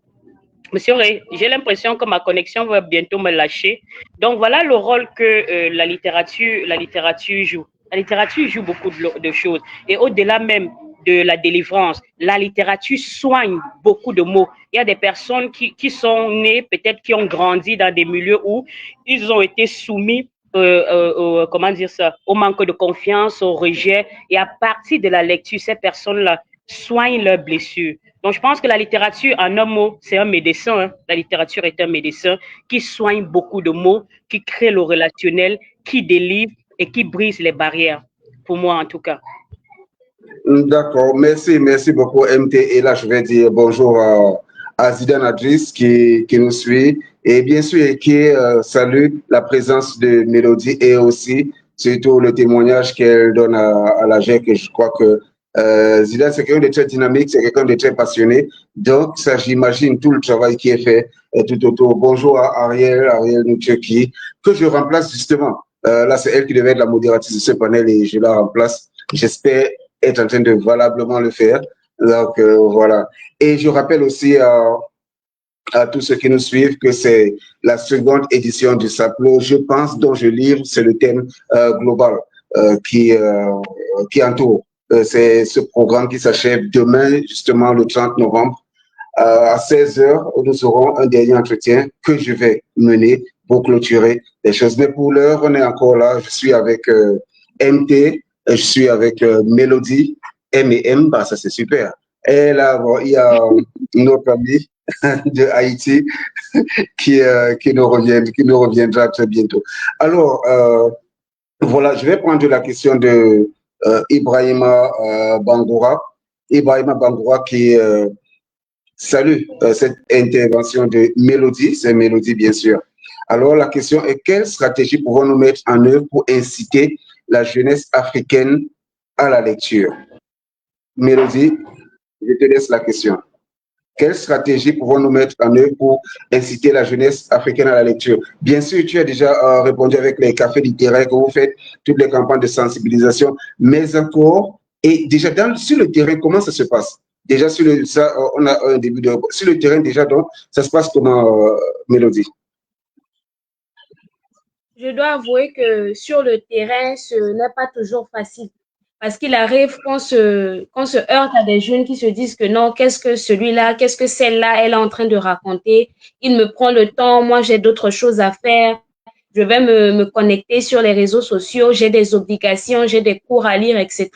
Monsieur Ray, j'ai l'impression que ma connexion va bientôt me lâcher. Donc voilà le rôle que la littérature joue. La littérature joue beaucoup de choses. Et au-delà même de la délivrance, la littérature soigne beaucoup de mots. Il y a des personnes qui sont nées, peut-être qui ont grandi dans des milieux où ils ont été soumis comment dire ça, au manque de confiance, au rejet. Et à partir de la lecture, ces personnes-là soignent leurs blessures. Donc, je pense que la littérature, en un mot, c'est un médecin. Hein. La littérature est un médecin qui soigne beaucoup de mots, qui crée le relationnel, qui délivre et qui brise les barrières. Pour moi, en tout cas. D'accord, merci beaucoup, MT. Et là, je vais dire bonjour à Zidane Adris qui nous suit et bien sûr qui salue la présence de Mélodie et aussi surtout le témoignage qu'elle donne à la GEC. Et je crois que Zidane, c'est quelqu'un de très dynamique, c'est quelqu'un de très passionné. Donc, ça, j'imagine tout le travail qui est fait tout autour. Bonjour à Ariel Noutcheki, que je remplace justement. Là, c'est elle qui devait être la modératrice de ce panel et je la remplace. J'espère être en train de valablement le faire. Donc, voilà. Et je rappelle aussi à tous ceux qui nous suivent que c'est la seconde édition du SAPLO, je pense, dont je livre, c'est le thème global qui entoure. C'est ce programme qui s'achève demain, justement le 30 novembre. À 16h, nous aurons un dernier entretien que je vais mener pour clôturer les choses. Mais pour l'heure, on est encore là. Je suis avec MT, je suis avec Mélodie, M&M, bah, ça c'est super. Et là, bon, il y a notre ami de Haïti qui nous reviendra très bientôt. Alors, voilà, je vais prendre la question de Ibrahima Bangoura. Ibrahima Bangoura qui salue cette intervention de Mélodie, c'est Mélodie bien sûr. Alors la question est, quelle stratégie pouvons-nous mettre en œuvre pour inciter la jeunesse africaine à la lecture? Mélodie, je te laisse la question. Quelle stratégie pouvons-nous mettre en œuvre pour inciter la jeunesse africaine à la lecture? Bien sûr, tu as déjà répondu avec les cafés littéraires que vous faites, toutes les campagnes de sensibilisation, mais encore, et déjà sur le terrain, comment ça se passe? Déjà, on a un début de... Sur le terrain, déjà, donc, ça se passe comment, Mélodie? Je dois avouer que sur le terrain, ce n'est pas toujours facile. Parce qu'il arrive qu'on se heurte à des jeunes qui se disent que non, qu'est-ce que celui-là, qu'est-ce que celle-là, elle est en train de raconter. Il me prend le temps, moi j'ai d'autres choses à faire. Je vais me connecter sur les réseaux sociaux, j'ai des obligations, j'ai des cours à lire, etc.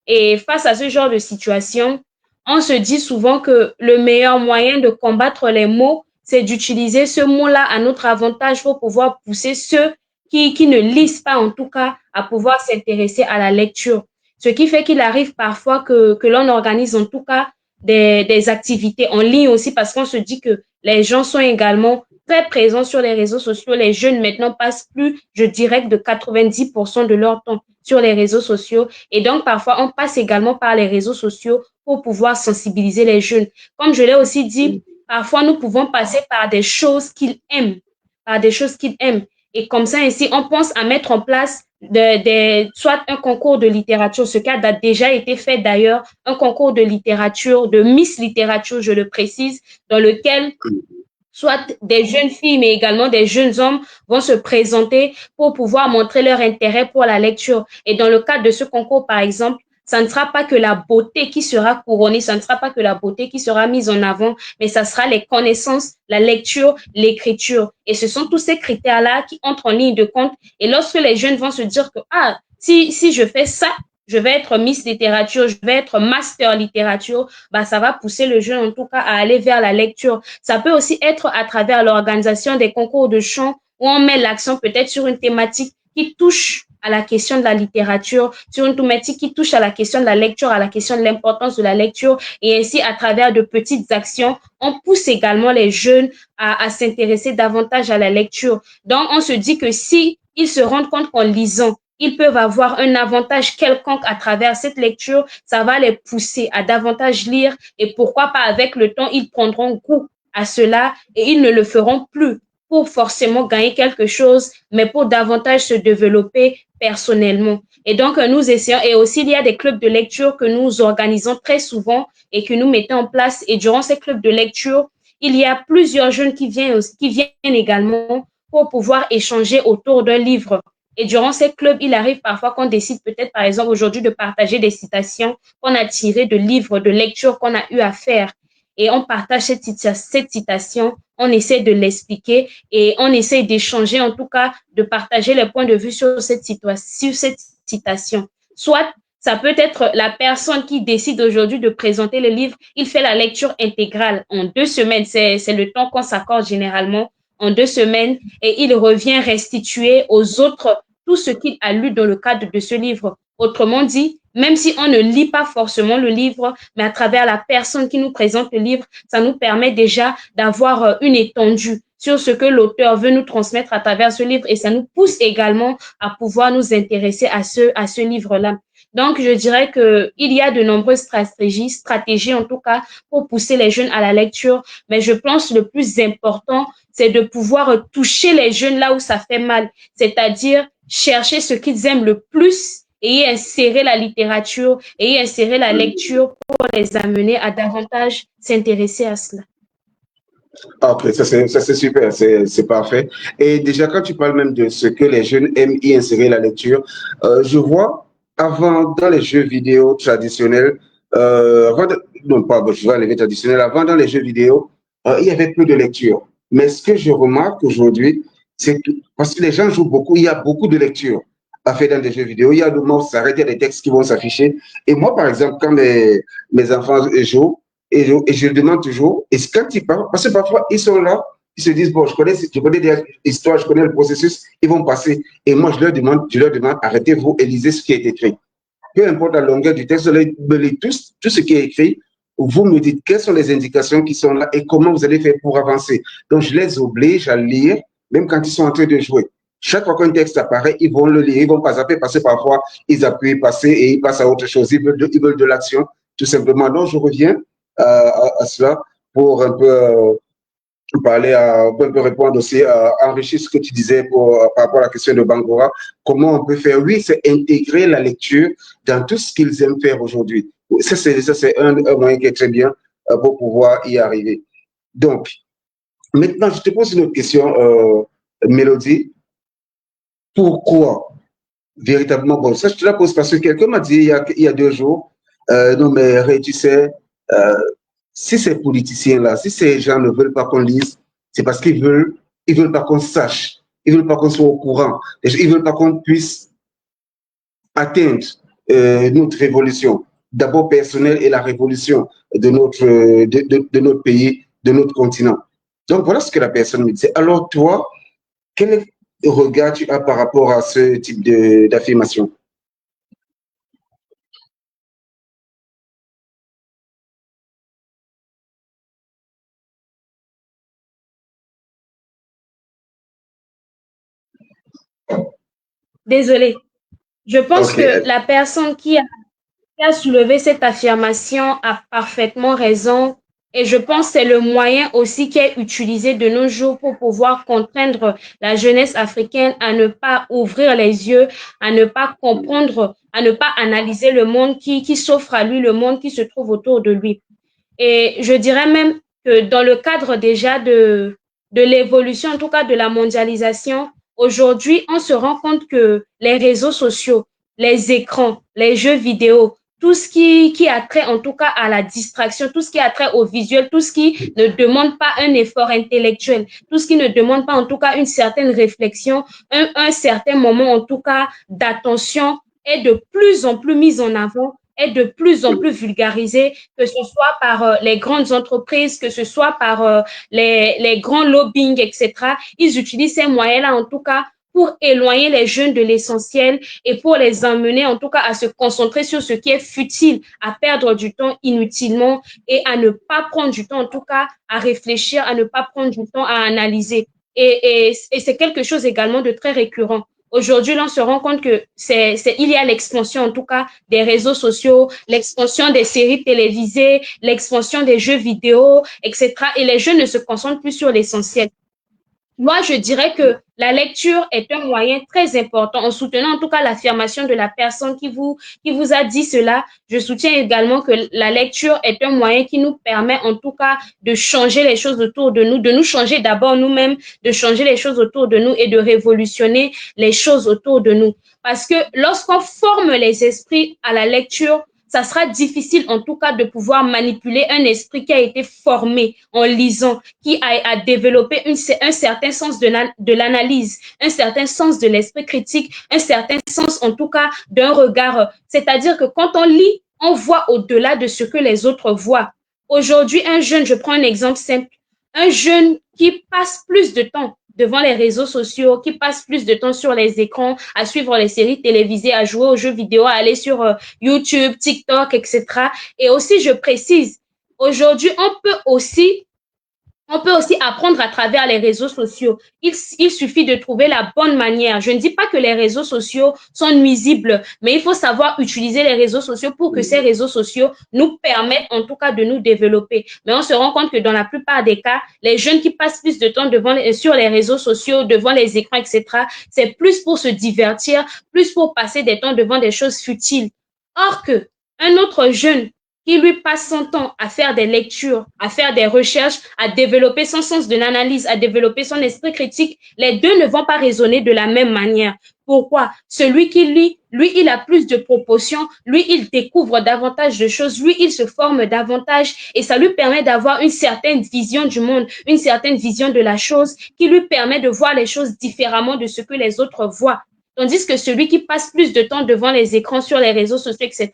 Et face à ce genre de situation, on se dit souvent que le meilleur moyen de combattre les mots, c'est d'utiliser ce mot-là à notre avantage pour pouvoir pousser ceux qui ne lisent pas, en tout cas, à pouvoir s'intéresser à la lecture. Ce qui fait qu'il arrive parfois que l'on organise en tout cas des activités en ligne aussi parce qu'on se dit que les gens sont également très présents sur les réseaux sociaux. Les jeunes maintenant passent plus, je dirais, de 90% de leur temps sur les réseaux sociaux. Et donc, parfois, on passe également par les réseaux sociaux pour pouvoir sensibiliser les jeunes. Comme je l'ai aussi dit, parfois, nous pouvons passer par des choses qu'ils aiment, Et comme ça, ainsi, on pense à mettre en place soit un concours de littérature, ce qui a déjà été fait d'ailleurs, un concours de littérature, de Miss Littérature, je le précise, dans lequel soit des jeunes filles, mais également des jeunes hommes vont se présenter pour pouvoir montrer leur intérêt pour la lecture. Et dans le cadre de ce concours, par exemple, ça ne sera pas que la beauté qui sera couronnée, ça ne sera pas que la beauté qui sera mise en avant, mais ça sera les connaissances, la lecture, l'écriture. Et ce sont tous ces critères-là qui entrent en ligne de compte. Et lorsque les jeunes vont se dire que, ah, si je fais ça, je vais être Miss Littérature, je vais être Master Littérature, bah, ça va pousser le jeune en tout cas à aller vers la lecture. Ça peut aussi être à travers l'organisation des concours de chant où on met l'accent peut-être sur une thématique qui touche à la question de la littérature, sur une thématique qui touche à la question de la lecture, à la question de l'importance de la lecture. Et ainsi, à travers de petites actions, on pousse également les jeunes à s'intéresser davantage à la lecture. Donc, on se dit que si ils se rendent compte qu'en lisant, ils peuvent avoir un avantage quelconque à travers cette lecture, ça va les pousser à davantage lire et pourquoi pas avec le temps, ils prendront goût à cela et ils ne le feront plus pour forcément gagner quelque chose, mais pour davantage se développer personnellement. Et donc, nous essayons, et aussi il y a des clubs de lecture que nous organisons très souvent et que nous mettons en place. Et durant ces clubs de lecture, il y a plusieurs jeunes qui viennent également pour pouvoir échanger autour d'un livre. Et durant ces clubs, il arrive parfois qu'on décide peut-être, par exemple, aujourd'hui de partager des citations qu'on a tirées de livres, de lectures qu'on a eu à faire. Et on partage cette citation, on essaie de l'expliquer et on essaie d'échanger, en tout cas, de partager les points de vue sur cette citation. Soit ça peut être la personne qui décide aujourd'hui de présenter le livre, il fait la lecture intégrale en 2 semaines, c'est le temps qu'on s'accorde généralement, en 2 semaines, et il revient restituer aux autres tout ce qu'il a lu dans le cadre de ce livre. Autrement dit, même si on ne lit pas forcément le livre, mais à travers la personne qui nous présente le livre, ça nous permet déjà d'avoir une étendue sur ce que l'auteur veut nous transmettre à travers ce livre et ça nous pousse également à pouvoir nous intéresser à ce livre-là. Donc, je dirais qu'il y a de nombreuses stratégies en tout cas, pour pousser les jeunes à la lecture. Mais je pense que le plus important, c'est de pouvoir toucher les jeunes là où ça fait mal, c'est-à-dire chercher ce qu'ils aiment le plus et y insérer la littérature et y insérer la lecture pour les amener à davantage s'intéresser à cela. Ok, ça c'est super, c'est parfait. Et déjà, quand tu parles même de ce que les jeunes aiment y insérer la lecture, je vois avant dans les jeux vidéo traditionnels, non pas, je vois les jeux traditionnels, avant dans les jeux vidéo, il y avait peu de lecture. Mais ce que je remarque aujourd'hui, c'est que, parce que les gens jouent beaucoup, il y a beaucoup de lecture à faire dans des jeux vidéo. Il y a des mots qui s'arrêtent, il y a des textes qui vont s'afficher. Et moi, par exemple, quand mes enfants jouent, et je demande toujours, est-ce quand ils parlent, parce que parfois ils sont là, ils se disent, bon, je connais des histoires, je connais le processus, ils vont passer. Et moi, je leur demande, arrêtez-vous et lisez ce qui est écrit. Peu importe la longueur du texte, tout ce qui est écrit, vous me dites quelles sont les indications qui sont là et comment vous allez faire pour avancer. Donc, je les oblige à lire, même quand ils sont en train de jouer. Chaque fois qu'un texte apparaît, ils vont le lire, ils vont pas zapper, parce que parfois, ils appuient, passer et ils passent à autre chose. Ils veulent de l'action, tout simplement. Donc, je reviens à cela pour un peu parler, un peu répondre aussi, enrichir ce que tu disais par rapport à la question de Bangura. Comment on peut faire? Oui, c'est intégrer la lecture dans tout ce qu'ils aiment faire aujourd'hui. Ça, c'est un moyen qui est très bien pour pouvoir y arriver. Donc, maintenant, je te pose une autre question, Mélodie. Pourquoi véritablement, bon, ça je te la pose parce que quelqu'un m'a dit il y a 2 jours, non mais Ray, tu sais, si ces politiciens-là, si ces gens ne veulent pas qu'on lise, c'est parce qu'ils veulent pas qu'on sache, ils veulent pas qu'on soit au courant, ils veulent pas qu'on puisse atteindre notre révolution, d'abord personnelle et la révolution de notre pays, de notre continent. Donc voilà ce que la personne me disait. Alors toi, quel regard tu as par rapport à ce type d'affirmation? Désolée. Je pense Ok. que la personne qui a soulevé cette affirmation a parfaitement raison. Et je pense que c'est le moyen aussi qui est utilisé de nos jours pour pouvoir contraindre la jeunesse africaine à ne pas ouvrir les yeux, à ne pas comprendre, à ne pas analyser le monde qui s'offre à lui, le monde qui se trouve autour de lui. Et je dirais même que dans le cadre déjà de l'évolution, en tout cas de la mondialisation, aujourd'hui, on se rend compte que les réseaux sociaux, les écrans, les jeux vidéo, tout ce qui a trait en tout cas à la distraction, tout ce qui a trait au visuel, tout ce qui ne demande pas un effort intellectuel, tout ce qui ne demande pas en tout cas une certaine réflexion, un certain moment en tout cas d'attention est de plus en plus mis en avant, est de plus en plus vulgarisé, que ce soit par les grandes entreprises, que ce soit par les grands lobbying, etc. Ils utilisent ces moyens-là en tout cas pour éloigner les jeunes de l'essentiel et pour les emmener en tout cas à se concentrer sur ce qui est futile, à perdre du temps inutilement et à ne pas prendre du temps en tout cas à réfléchir, à ne pas prendre du temps à analyser. Et c'est quelque chose également de très récurrent. Aujourd'hui, là, on se rend compte que il y a l'expansion, en tout cas, des réseaux sociaux, l'expansion des séries télévisées, l'expansion des jeux vidéo, etc. Et les jeunes ne se concentrent plus sur l'essentiel. Moi, je dirais que la lecture est un moyen très important en soutenant en tout cas l'affirmation de la personne qui vous a dit cela. Je soutiens également que la lecture est un moyen qui nous permet en tout cas de changer les choses autour de nous changer d'abord nous-mêmes, de changer les choses autour de nous et de révolutionner les choses autour de nous. Parce que lorsqu'on forme les esprits à la lecture, ça sera difficile en tout cas de pouvoir manipuler un esprit qui a été formé en lisant, qui a développé un certain sens de l'analyse, un certain sens de l'esprit critique, un certain sens en tout cas d'un regard. C'est-à-dire que quand on lit, on voit au-delà de ce que les autres voient. Aujourd'hui, un jeune, je prends un exemple simple, un jeune qui passe plus de temps devant les réseaux sociaux, qui passe plus de temps sur les écrans, à suivre les séries télévisées, à jouer aux jeux vidéo, à aller sur YouTube, TikTok, etc. Et aussi, je précise, aujourd'hui, on peut aussi apprendre à travers les réseaux sociaux. Il suffit de trouver la bonne manière. Je ne dis pas que les réseaux sociaux sont nuisibles, mais il faut savoir utiliser les réseaux sociaux pour que ces réseaux sociaux nous permettent en tout cas de nous développer. Mais on se rend compte que dans la plupart des cas, les jeunes qui passent plus de temps sur les réseaux sociaux, devant les écrans, etc., c'est plus pour se divertir, plus pour passer des temps devant des choses futiles. Or que un autre jeune qui lui passe son temps à faire des lectures, à faire des recherches, à développer son sens de l'analyse, à développer son esprit critique, les deux ne vont pas raisonner de la même manière. Pourquoi? Celui qui lit, lui, il a plus de proportions, lui, il découvre davantage de choses, lui, il se forme davantage et ça lui permet d'avoir une certaine vision du monde, une certaine vision de la chose qui lui permet de voir les choses différemment de ce que les autres voient. Tandis que celui qui passe plus de temps devant les écrans, sur les réseaux sociaux, etc.,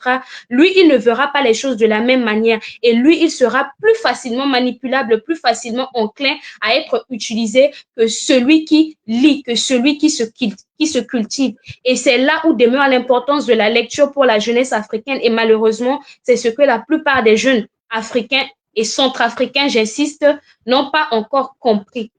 lui, il ne verra pas les choses de la même manière. Et lui, il sera plus facilement manipulable, plus facilement enclin à être utilisé que celui qui lit, que celui qui se cultive. Et c'est là où demeure l'importance de la lecture pour la jeunesse africaine. Et malheureusement, c'est ce que la plupart des jeunes africains et centrafricains, j'insiste, n'ont pas encore compris.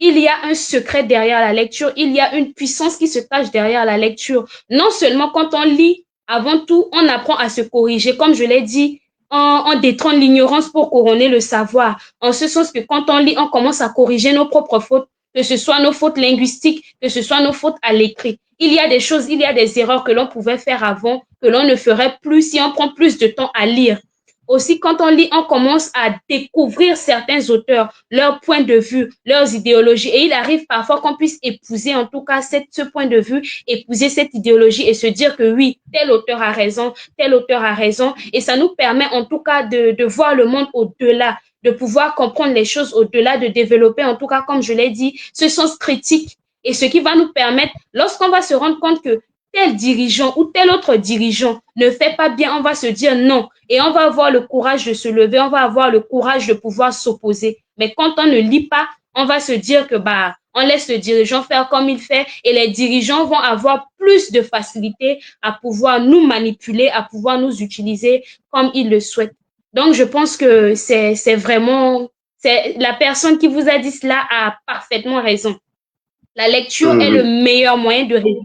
Il y a un secret derrière la lecture, il y a une puissance qui se cache derrière la lecture. Non seulement quand on lit, avant tout, on apprend à se corriger. Comme je l'ai dit, on détrône l'ignorance pour couronner le savoir. En ce sens que quand on lit, on commence à corriger nos propres fautes, que ce soit nos fautes linguistiques, que ce soit nos fautes à l'écrit. Il y a des choses, il y a des erreurs que l'on pouvait faire avant, que l'on ne ferait plus si on prend plus de temps à lire. Aussi, quand on lit, on commence à découvrir certains auteurs, leurs points de vue, leurs idéologies. Et il arrive parfois qu'on puisse épouser, en tout cas, ce point de vue, épouser cette idéologie et se dire que oui, tel auteur a raison, tel auteur a raison. Et ça nous permet, en tout cas, de voir le monde au-delà, de pouvoir comprendre les choses au-delà, de développer, en tout cas, comme je l'ai dit, ce sens critique. Et ce qui va nous permettre, lorsqu'on va se rendre compte que tel dirigeant ou tel autre dirigeant ne fait pas bien, on va se dire non. Et on va avoir le courage de se lever, on va avoir le courage de pouvoir s'opposer. Mais quand on ne lit pas, on va se dire que on laisse le dirigeant faire comme il fait et les dirigeants vont avoir plus de facilité à pouvoir nous manipuler, à pouvoir nous utiliser comme ils le souhaitent. Donc, je pense que c'est vraiment, la personne qui vous a dit cela a parfaitement raison. La lecture est le meilleur moyen de réussir.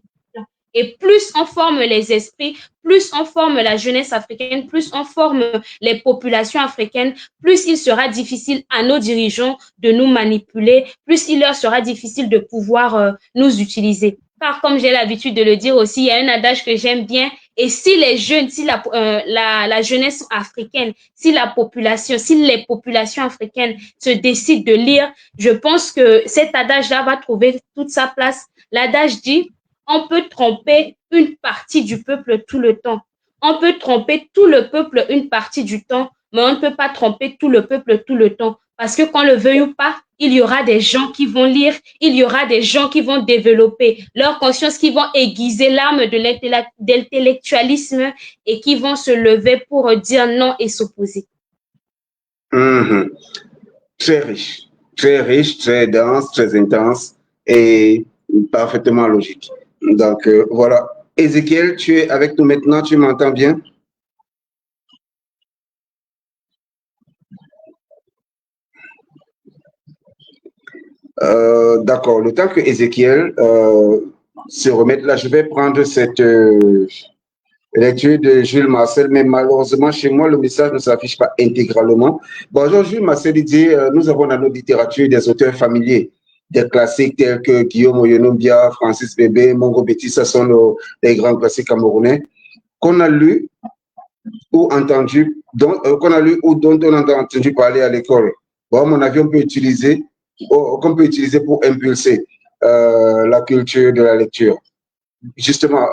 Et plus on forme les esprits, plus on forme la jeunesse africaine, plus on forme les populations africaines, plus il sera difficile à nos dirigeants de nous manipuler, plus il leur sera difficile de pouvoir nous utiliser. Car comme j'ai l'habitude de le dire aussi, il y a un adage que j'aime bien. Et si les jeunes, si la jeunesse africaine, si les populations africaines se décident de lire, je pense que cet adage-là va trouver toute sa place. L'adage dit: on peut tromper une partie du peuple tout le temps. On peut tromper tout le peuple une partie du temps, mais on ne peut pas tromper tout le peuple tout le temps. Parce que qu'on le veuille ou pas, il y aura des gens qui vont lire, il y aura des gens qui vont développer leur conscience, qui vont aiguiser l'arme de l'intellectualisme et qui vont se lever pour dire non et s'opposer. Mhm. Très riche, très dense, très intense et parfaitement logique. Donc, voilà. Ézéchiel, tu es avec nous maintenant, tu m'entends bien? D'accord. Le temps que Ézéchiel se remette là, je vais prendre cette lecture de Jules Marcel, mais malheureusement, chez moi, le message ne s'affiche pas intégralement. Bonjour, Jules Marcel, il dit, nous avons dans notre littérature des auteurs familiers, des classiques tels que Guillaume Oyonombia, Francis Bébé, Mongo Betty, ce sont les grands classiques camerounais qu'on a lus ou entendu, qu'on a lu ou dont on a entendu parler à l'école. Bon, à mon avis, qu'on peut utiliser pour impulser la culture de la lecture. Justement,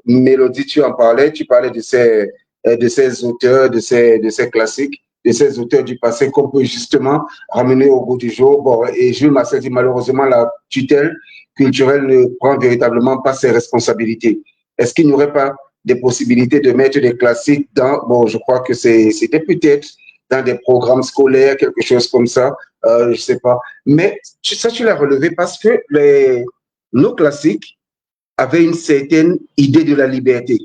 Mélodie, tu en parlais, tu parlais de ces auteurs, de ces classiques, de ces auteurs du passé qu'on peut justement ramener au bout du jour. Bon, et Jules Marcel dit malheureusement, la tutelle culturelle ne prend véritablement pas ses responsabilités. Est-ce qu'il n'y aurait pas des possibilités de mettre des classiques dans, bon, je crois que c'était peut-être dans des programmes scolaires, quelque chose comme ça, je ne sais pas. Mais ça, tu l'as relevé parce que nos classiques avaient une certaine idée de la liberté.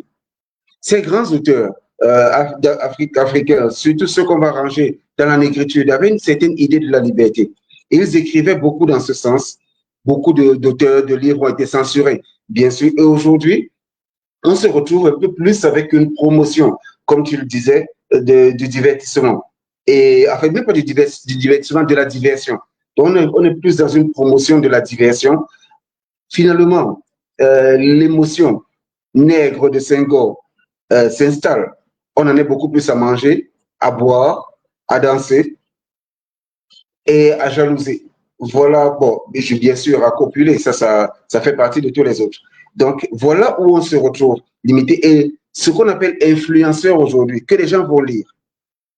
Ces grands auteurs africains, surtout ceux qu'on va ranger dans la négritude, avaient une certaine idée de la liberté. Et ils écrivaient beaucoup dans ce sens. Beaucoup d'auteurs de livres ont été censurés, bien sûr. Et aujourd'hui, on se retrouve un peu plus avec une promotion, comme tu le disais, du divertissement. Et en fait, même pas du divertissement, de la diversion. Donc, on est plus dans une promotion de la diversion. Finalement, l'émotion nègre de Senghor s'installe. On en est beaucoup plus à manger, à boire, à danser et à jalouser. Voilà, bon, bien sûr, à copuler, ça fait partie de tous les autres. Donc, voilà où on se retrouve limité. Et ce qu'on appelle influenceurs aujourd'hui, que les gens vont lire.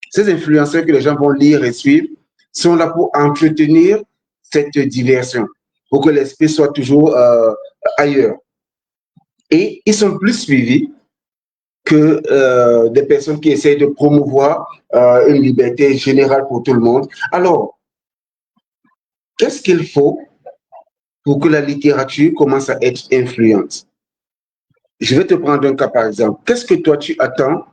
Ces influenceurs que les gens vont lire et suivre sont là pour entretenir cette diversion, pour que l'esprit soit toujours ailleurs. Et ils sont plus suivis que des personnes qui essayent de promouvoir une liberté générale pour tout le monde. Alors, qu'est-ce qu'il faut pour que la littérature commence à être influente? Je vais te prendre un cas par exemple. Qu'est-ce que toi tu attends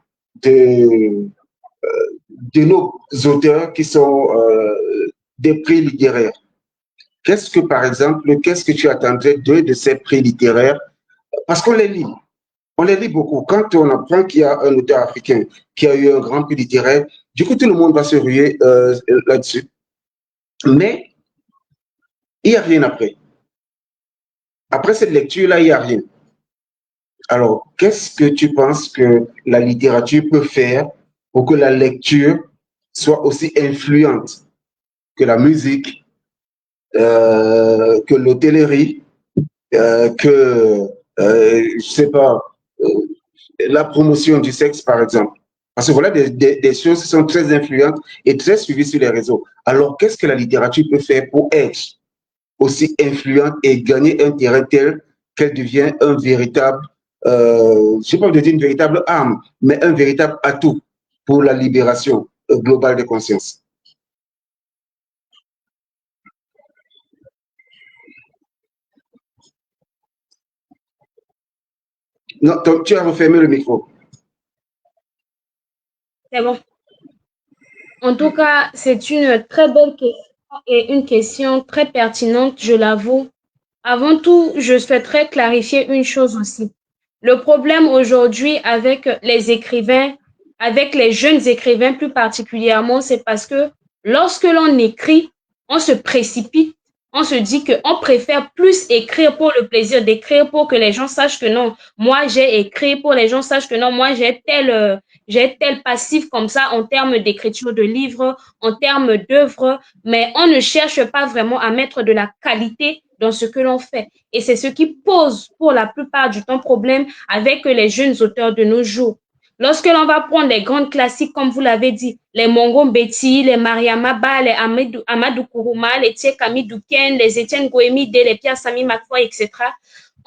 de nos auteurs qui sont des prix littéraires? Qu'est-ce que, par exemple, qu'est-ce que tu attendrais de ces prix littéraires? Parce qu'on les lit. On les lit beaucoup. Quand on apprend qu'il y a un auteur africain qui a eu un grand prix littéraire, du coup, tout le monde va se ruer là-dessus. Mais il n'y a rien après. Après cette lecture-là, il n'y a rien. Alors, qu'est-ce que tu penses que la littérature peut faire pour que la lecture soit aussi influente que la musique, que l'hôtellerie, que, je sais pas, la promotion du sexe, par exemple? Parce que voilà des choses qui sont très influentes et très suivies sur les réseaux. Alors, qu'est-ce que la littérature peut faire pour être aussi influente et gagner un terrain tel qu'elle devient un véritable, je ne sais pas dire une véritable arme, mais un véritable atout pour la libération globale des consciences? Non, tu as refermé le micro. C'est bon. En tout cas, c'est une très belle question et une question très pertinente, je l'avoue. Avant tout, je souhaiterais clarifier une chose aussi. Le problème aujourd'hui avec les écrivains, avec les jeunes écrivains plus particulièrement, c'est parce que lorsque l'on écrit, on se précipite, on se dit qu'on préfère plus écrire pour le plaisir d'écrire, pour que les gens sachent que non, moi j'ai écrit, pour que les gens sachent que non, moi j'ai tel passif comme ça en termes d'écriture de livres, en termes d'œuvres, mais on ne cherche pas vraiment à mettre de la qualité dans ce que l'on fait. Et c'est ce qui pose pour la plupart du temps problème avec les jeunes auteurs de nos jours. Lorsque l'on va prendre les grandes classiques, comme vous l'avez dit, les Mongo Mbeti, les Mariama Ba, les Amadou Kourouma, les Tiekami Douken, les Etienne Goemide, les Pierre Sami Makfoy, etc.,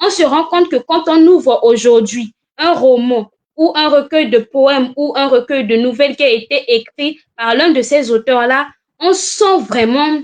on se rend compte que quand on ouvre aujourd'hui un roman ou un recueil de poèmes ou un recueil de nouvelles qui a été écrit par l'un de ces auteurs-là, on sent vraiment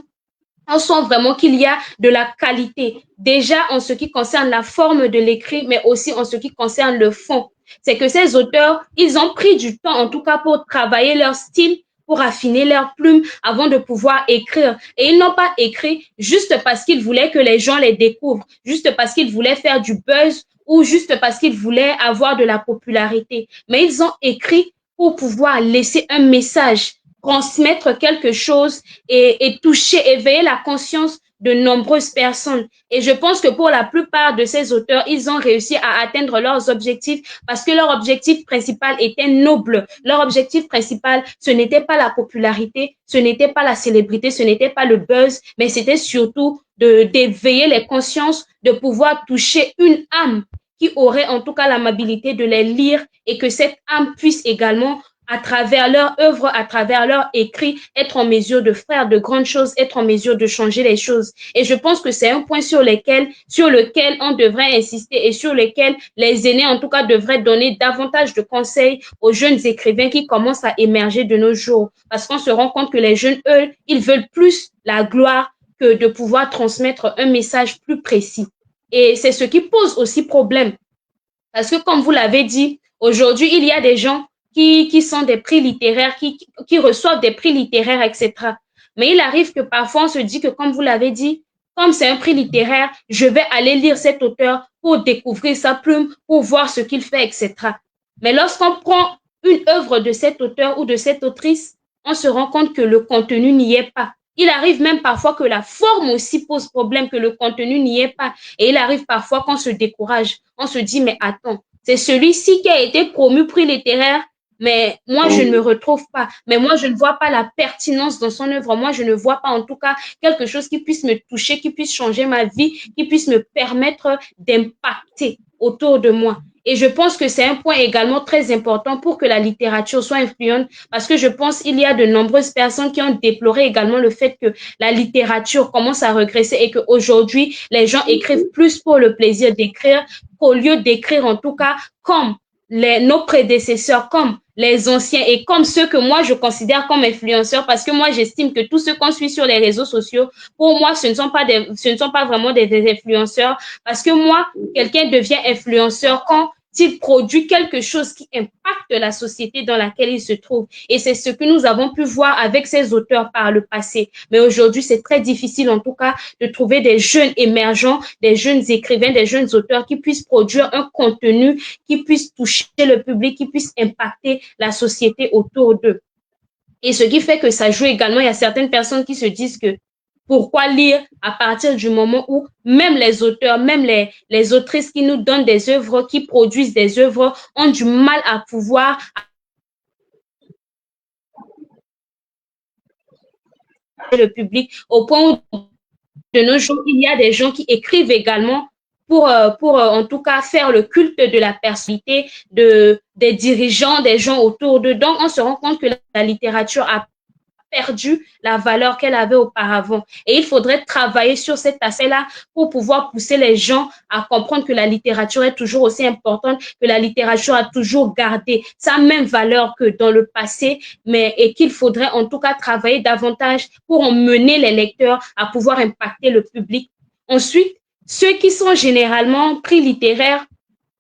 qu'il y a de la qualité. Déjà en ce qui concerne la forme de l'écrit, mais aussi en ce qui concerne le fond. C'est que ces auteurs, ils ont pris du temps, en tout cas, pour travailler leur style, pour affiner leurs plumes avant de pouvoir écrire. Et ils n'ont pas écrit juste parce qu'ils voulaient que les gens les découvrent, juste parce qu'ils voulaient faire du buzz ou juste parce qu'ils voulaient avoir de la popularité. Mais ils ont écrit pour pouvoir laisser un message, transmettre quelque chose et toucher, éveiller la conscience de nombreuses personnes. Et je pense que pour la plupart de ces auteurs, ils ont réussi à atteindre leurs objectifs parce que leur objectif principal était noble. Leur objectif principal, ce n'était pas la popularité, ce n'était pas la célébrité, ce n'était pas le buzz, mais c'était surtout d'éveiller les consciences, de pouvoir toucher une âme qui aurait en tout cas l'amabilité de les lire et que cette âme puisse également à travers leur œuvre, à travers leur écrit, être en mesure de faire de grandes choses, être en mesure de changer les choses. Et je pense que c'est un point sur lequel on devrait insister et sur lequel les aînés, en tout cas, devraient donner davantage de conseils aux jeunes écrivains qui commencent à émerger de nos jours. Parce qu'on se rend compte que les jeunes, eux, ils veulent plus la gloire que de pouvoir transmettre un message plus précis. Et c'est ce qui pose aussi problème. Parce que, comme vous l'avez dit, aujourd'hui, il y a des gens qui sont des prix littéraires, qui reçoivent des prix littéraires, etc. Mais il arrive que parfois on se dit que, comme vous l'avez dit, comme c'est un prix littéraire, je vais aller lire cet auteur pour découvrir sa plume, pour voir ce qu'il fait, etc. Mais lorsqu'on prend une œuvre de cet auteur ou de cette autrice, on se rend compte que le contenu n'y est pas. Il arrive même parfois que la forme aussi pose problème, que le contenu n'y est pas. Et il arrive parfois qu'on se décourage. On se dit, mais attends, c'est celui-ci qui a été promu prix littéraire, mais moi, je ne me retrouve pas. Mais moi, je ne vois pas la pertinence dans son œuvre. Moi, je ne vois pas en tout cas quelque chose qui puisse me toucher, qui puisse changer ma vie, qui puisse me permettre d'impacter autour de moi. Et je pense que c'est un point également très important pour que la littérature soit influente, parce que je pense qu'il y a de nombreuses personnes qui ont déploré également le fait que la littérature commence à regresser et qu'aujourd'hui, les gens écrivent plus pour le plaisir d'écrire qu'au lieu d'écrire en tout cas comme nos prédécesseurs, comme les anciens et comme ceux que moi je considère comme influenceurs, parce que moi j'estime que tous ceux qu'on suit sur les réseaux sociaux, pour moi ce ne sont pas vraiment des influenceurs, parce que moi, quelqu'un devient influenceur quand il produit quelque chose qui impacte la société dans laquelle il se trouve. Et c'est ce que nous avons pu voir avec ces auteurs par le passé. Mais aujourd'hui, c'est très difficile, en tout cas, de trouver des jeunes émergents, des jeunes écrivains, des jeunes auteurs qui puissent produire un contenu, qui puissent toucher le public, qui puissent impacter la société autour d'eux. Et ce qui fait que ça joue également, il y a certaines personnes qui se disent que pourquoi lire à partir du moment où même les auteurs, même les autrices qui nous donnent des œuvres, qui produisent des œuvres, ont du mal à pouvoir le public, au point où de nos jours, il y a des gens qui écrivent également pour en tout cas faire le culte de la personnalité des dirigeants, des gens autour d'eux. Donc, on se rend compte que la littérature a perdu la valeur qu'elle avait auparavant. Et il faudrait travailler sur cet aspect-là pour pouvoir pousser les gens à comprendre que la littérature est toujours aussi importante, que la littérature a toujours gardé sa même valeur que dans le passé, et qu'il faudrait en tout cas travailler davantage pour emmener les lecteurs à pouvoir impacter le public. Ensuite, ceux qui sont généralement prix littéraires,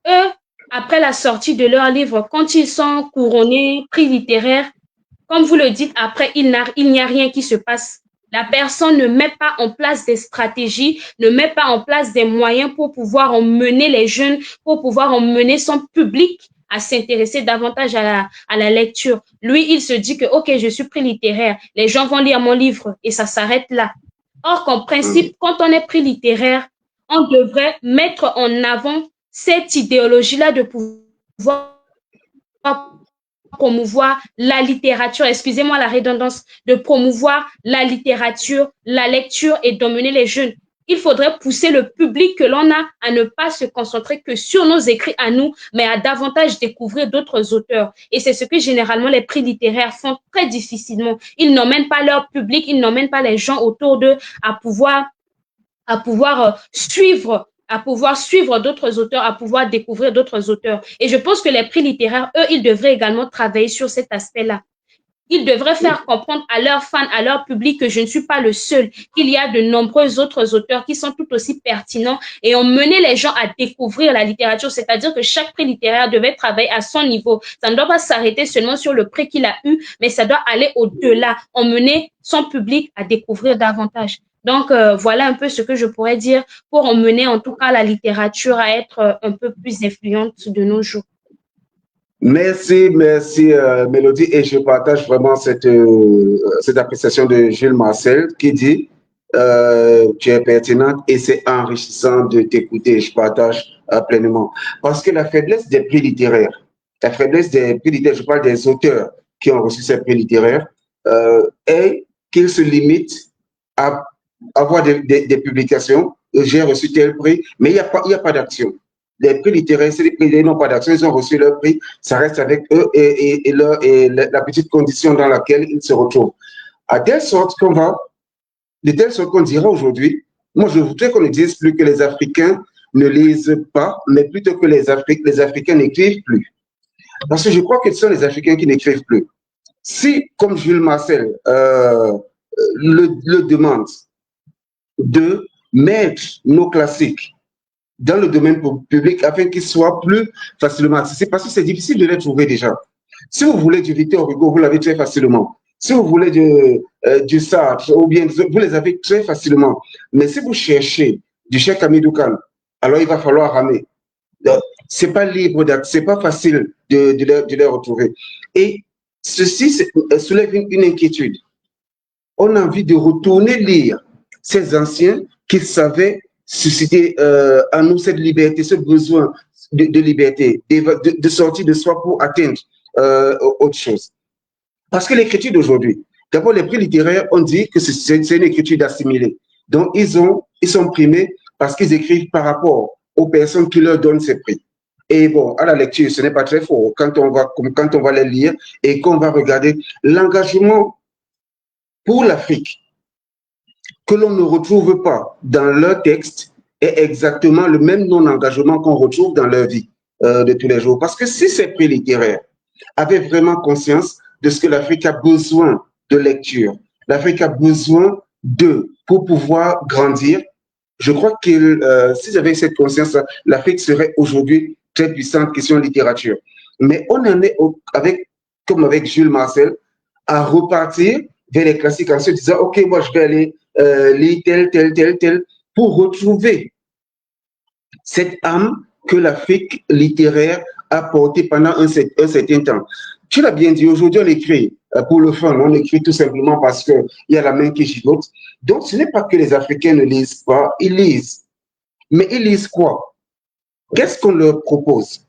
eux, après la sortie de leur livre, quand ils sont couronnés prix littéraires, comme vous le dites, après, il n'y a rien qui se passe. La personne ne met pas en place des stratégies, ne met pas en place des moyens pour pouvoir emmener les jeunes, pour pouvoir emmener son public à s'intéresser davantage à la lecture. Lui, il se dit que, OK, je suis prix littéraire, les gens vont lire mon livre et ça s'arrête là. Or qu'en principe, quand on est prix littéraire, on devrait mettre en avant cette idéologie-là de pouvoir promouvoir la littérature, excusez-moi la redondance, de promouvoir la littérature, la lecture et d'emmener les jeunes il faudrait pousser le public que l'on a à ne pas se concentrer que sur nos écrits à nous, mais à davantage découvrir d'autres auteurs. Et c'est ce que généralement les prix littéraires font très difficilement. Ils n'emmènent pas leur public, ils n'emmènent pas les gens autour d'eux à pouvoir suivre d'autres auteurs, à pouvoir découvrir d'autres auteurs. Et je pense que les prix littéraires, eux, ils devraient également travailler sur cet aspect-là. Ils devraient faire comprendre à leurs fans, à leur public que je ne suis pas le seul, qu'il y a de nombreux autres auteurs qui sont tout aussi pertinents et ont mené les gens à découvrir la littérature, c'est-à-dire que chaque prix littéraire devait travailler à son niveau. Ça ne doit pas s'arrêter seulement sur le prix qu'il a eu, mais ça doit aller au-delà, emmener son public à découvrir davantage. Donc, voilà un peu ce que je pourrais dire pour emmener en tout cas la littérature à être un peu plus influente de nos jours. Merci, Mélodie, et je partage vraiment cette appréciation de Jules Marcel qui dit tu es pertinente et c'est enrichissant de t'écouter. Je partage pleinement. Parce que la faiblesse des prix littéraires, je parle des auteurs qui ont reçu ces prix littéraires, est qu'ils se limitent à avoir des publications. J'ai reçu tel prix, mais il n'y a pas d'action. Les prix littéraires, c'est des prix, ils n'ont pas d'action, ils ont reçu leur prix, ça reste avec eux et la petite condition dans laquelle ils se retrouvent. De telle sorte qu'on dira aujourd'hui, moi je voudrais qu'on ne dise plus que les Africains ne lisent pas, mais plutôt que les Africains n'écrivent plus. Parce que je crois que ce sont les Africains qui n'écrivent plus. Si, comme Jules Marcel le demande, de mettre nos classiques dans le domaine public afin qu'ils soient plus facilement accessibles, parce que c'est difficile de les trouver déjà. Si vous voulez du Victor Hugo, vous l'avez très facilement. Si vous voulez du Sartre, ou bien vous les avez très facilement. Mais si vous cherchez du Cheikh Hamidou Kane, alors il va falloir ramer. C'est pas libre d'accès, c'est pas facile de les retrouver. Et ceci soulève une inquiétude. On a envie de retourner lire ces anciens qui savaient susciter en nous cette liberté, ce besoin de liberté, de sortir de soi pour atteindre autre chose. Parce que l'écriture d'aujourd'hui, d'abord les prix littéraires, on dit que c'est une écriture d'assimilé. Donc ils sont primés parce qu'ils écrivent par rapport aux personnes qui leur donnent ces prix. Et bon, à la lecture, ce n'est pas très fort quand on va les lire et qu'on va regarder l'engagement pour l'Afrique que l'on ne retrouve pas dans leur texte est exactement le même non-engagement qu'on retrouve dans leur vie de tous les jours. Parce que si ces prix littéraires avaient vraiment conscience de ce que l'Afrique a besoin de lecture, l'Afrique a besoin pour pouvoir grandir, je crois que s'ils avaient cette conscience, l'Afrique serait aujourd'hui très puissante question littérature. Mais on en est comme avec Jules Marcel, à repartir vers les classiques en se disant, OK, moi je vais aller lire tel, pour retrouver cette âme que l'Afrique littéraire a portée pendant un certain temps. Tu l'as bien dit, aujourd'hui on écrit pour le fun, on écrit tout simplement parce qu'il y a la main qui gigote. Donc ce n'est pas que les Africains ne lisent pas, ils lisent. Mais ils lisent quoi? Qu'est-ce qu'on leur propose?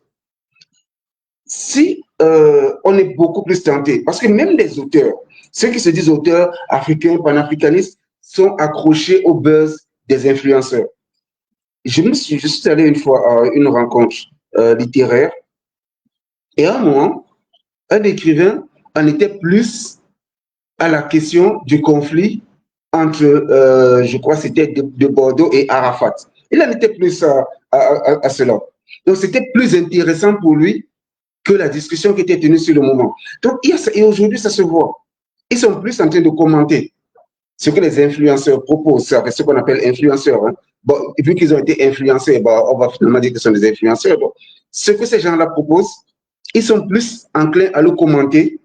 Si on est beaucoup plus tenté, parce que même les auteurs, ceux qui se disent auteurs africains, panafricanistes, sont accrochés au buzz des influenceurs. Je suis allé une fois à une rencontre littéraire et à un moment, un écrivain en était plus à la question du conflit entre, je crois c'était de Bordeaux et Arafat. Il en était plus à cela. Donc c'était plus intéressant pour lui que la discussion qui était tenue sur le moment. Donc, et aujourd'hui, ça se voit. Ils sont plus en train de commenter ce que les influenceurs proposent, c'est ce qu'on appelle influenceurs. Hein. Bon, vu qu'ils ont été influencés, bon, on va finalement dire que ce sont des influenceurs. Bon. Ce que ces gens-là proposent, ils sont plus enclins à le commenter,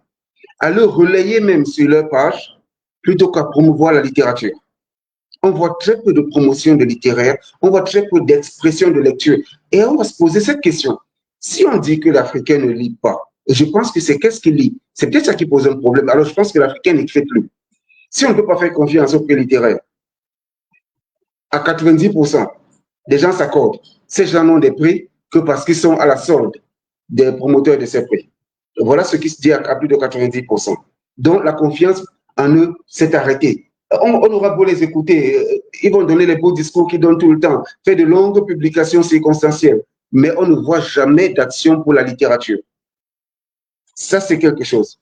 à le relayer même sur leur page, plutôt qu'à promouvoir la littérature. On voit très peu de promotion de littéraire, on voit très peu d'expression de lecture. Et on va se poser cette question. Si on dit que l'Africain ne lit pas, je pense que c'est qu'est-ce qu'il lit. C'est peut-être ça qui pose un problème. Alors, je pense que l'Africain n'écrit plus. Si on ne peut pas faire confiance au prix littéraire, à 90%, les gens s'accordent. Ces gens n'ont des prix que parce qu'ils sont à la solde des promoteurs de ces prix. Voilà ce qui se dit à plus de 90%. Donc, la confiance en eux s'est arrêtée. On aura beau les écouter, ils vont donner les beaux discours qu'ils donnent tout le temps, faire de longues publications circonstancielles, mais on ne voit jamais d'action pour la littérature. Ça, c'est quelque chose.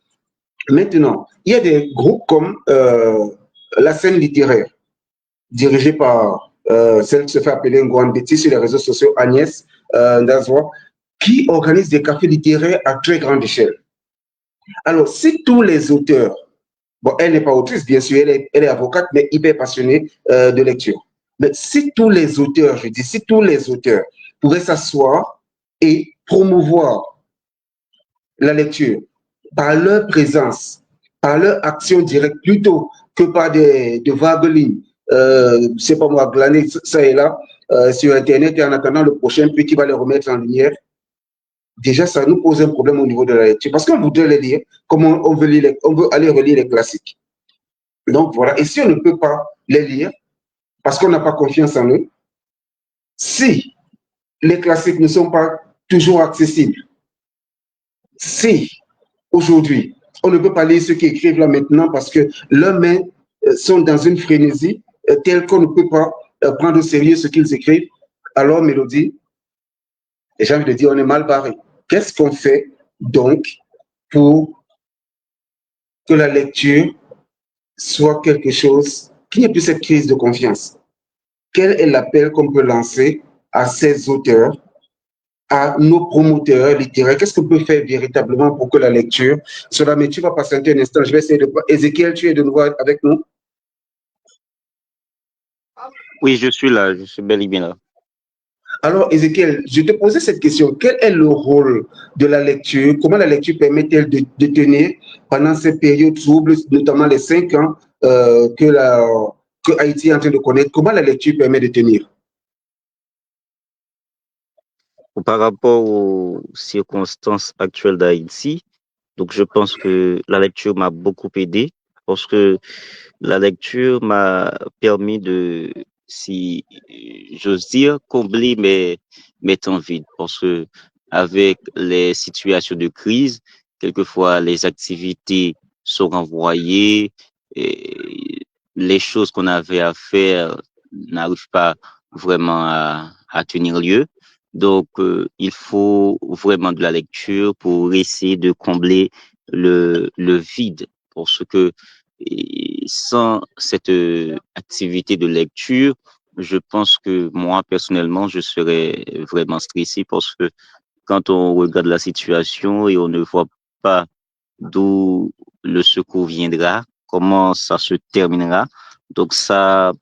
Maintenant, il y a des groupes comme la scène littéraire, dirigée par celle qui se fait appeler Ngouambeti sur les réseaux sociaux, Agnès Ndazwa, qui organise des cafés littéraires à très grande échelle. Alors, si tous les auteurs, bon, elle n'est pas autrice, bien sûr, elle est avocate, mais hyper passionnée de lecture. Mais si tous les auteurs, je dis, si tous les auteurs pourraient s'asseoir et promouvoir la lecture par leur présence, par leur action directe, plutôt que par de vagues lignes, c'est pas moi, glaner ça et là, sur Internet, et en attendant le prochain prix qui va les remettre en lumière, déjà, ça nous pose un problème au niveau de la lecture. Parce qu'on voudrait les lire, comme on veut aller relire les classiques. Donc voilà, et si on ne peut pas les lire, parce qu'on n'a pas confiance en eux, si les classiques ne sont pas toujours accessibles, si aujourd'hui, on ne peut pas lire ceux qui écrivent là maintenant parce que leurs mains sont dans une frénésie telle qu'on ne peut pas prendre au sérieux ce qu'ils écrivent, alors Mélodie, et j'ai envie de dire, on est mal barré. Qu'est-ce qu'on fait donc pour que la lecture soit quelque chose qui n'y ait plus cette crise de confiance? Quel est l'appel qu'on peut lancer à ces auteurs, à nos promoteurs littéraires? Qu'est-ce qu'on peut faire véritablement pour que la lecture soit là? Mais tu vas patienter un instant, je vais essayer de... Ézéchiel, tu es de nouveau avec nous? Oui, je suis là, je suis bel et bien là. Alors, Ézéchiel, je te posais cette question. Quel est le rôle de la lecture? Comment la lecture permet-elle de tenir pendant ces périodes troubles, notamment les 5 ans que Haïti est en train de connaître? Comment la lecture permet de tenir? Par rapport aux circonstances actuelles d'Haïti, donc je pense que la lecture m'a beaucoup aidé parce que la lecture m'a permis de, si j'ose dire, combler mes temps vides. Parce que avec les situations de crise, quelquefois les activités sont renvoyées et les choses qu'on avait à faire n'arrivent pas vraiment à tenir lieu. Donc, il faut vraiment de la lecture pour essayer de combler le vide. Parce que et sans cette activité de lecture, je pense que moi, personnellement, je serais vraiment stressé parce que quand on regarde la situation et on ne voit pas d'où le secours viendra, comment ça se terminera, donc ça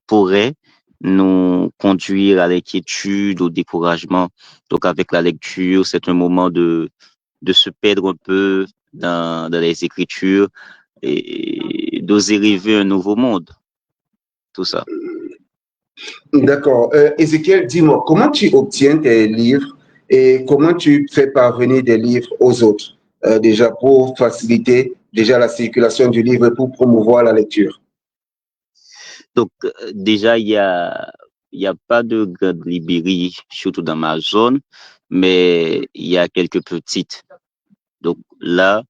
pourrait nous conduire à l'inquiétude, au découragement. Donc avec la lecture, c'est un moment de se perdre un peu dans les écritures et d'oser rêver un nouveau monde, tout ça. D'accord. Ézéchiel, dis-moi, comment tu obtiens tes livres et comment tu fais parvenir des livres aux autres, déjà pour faciliter déjà la circulation du livre et pour promouvoir la lecture? Donc, déjà, il y a pas de grande librairie, surtout dans ma zone, mais il y a quelques petites. Donc là,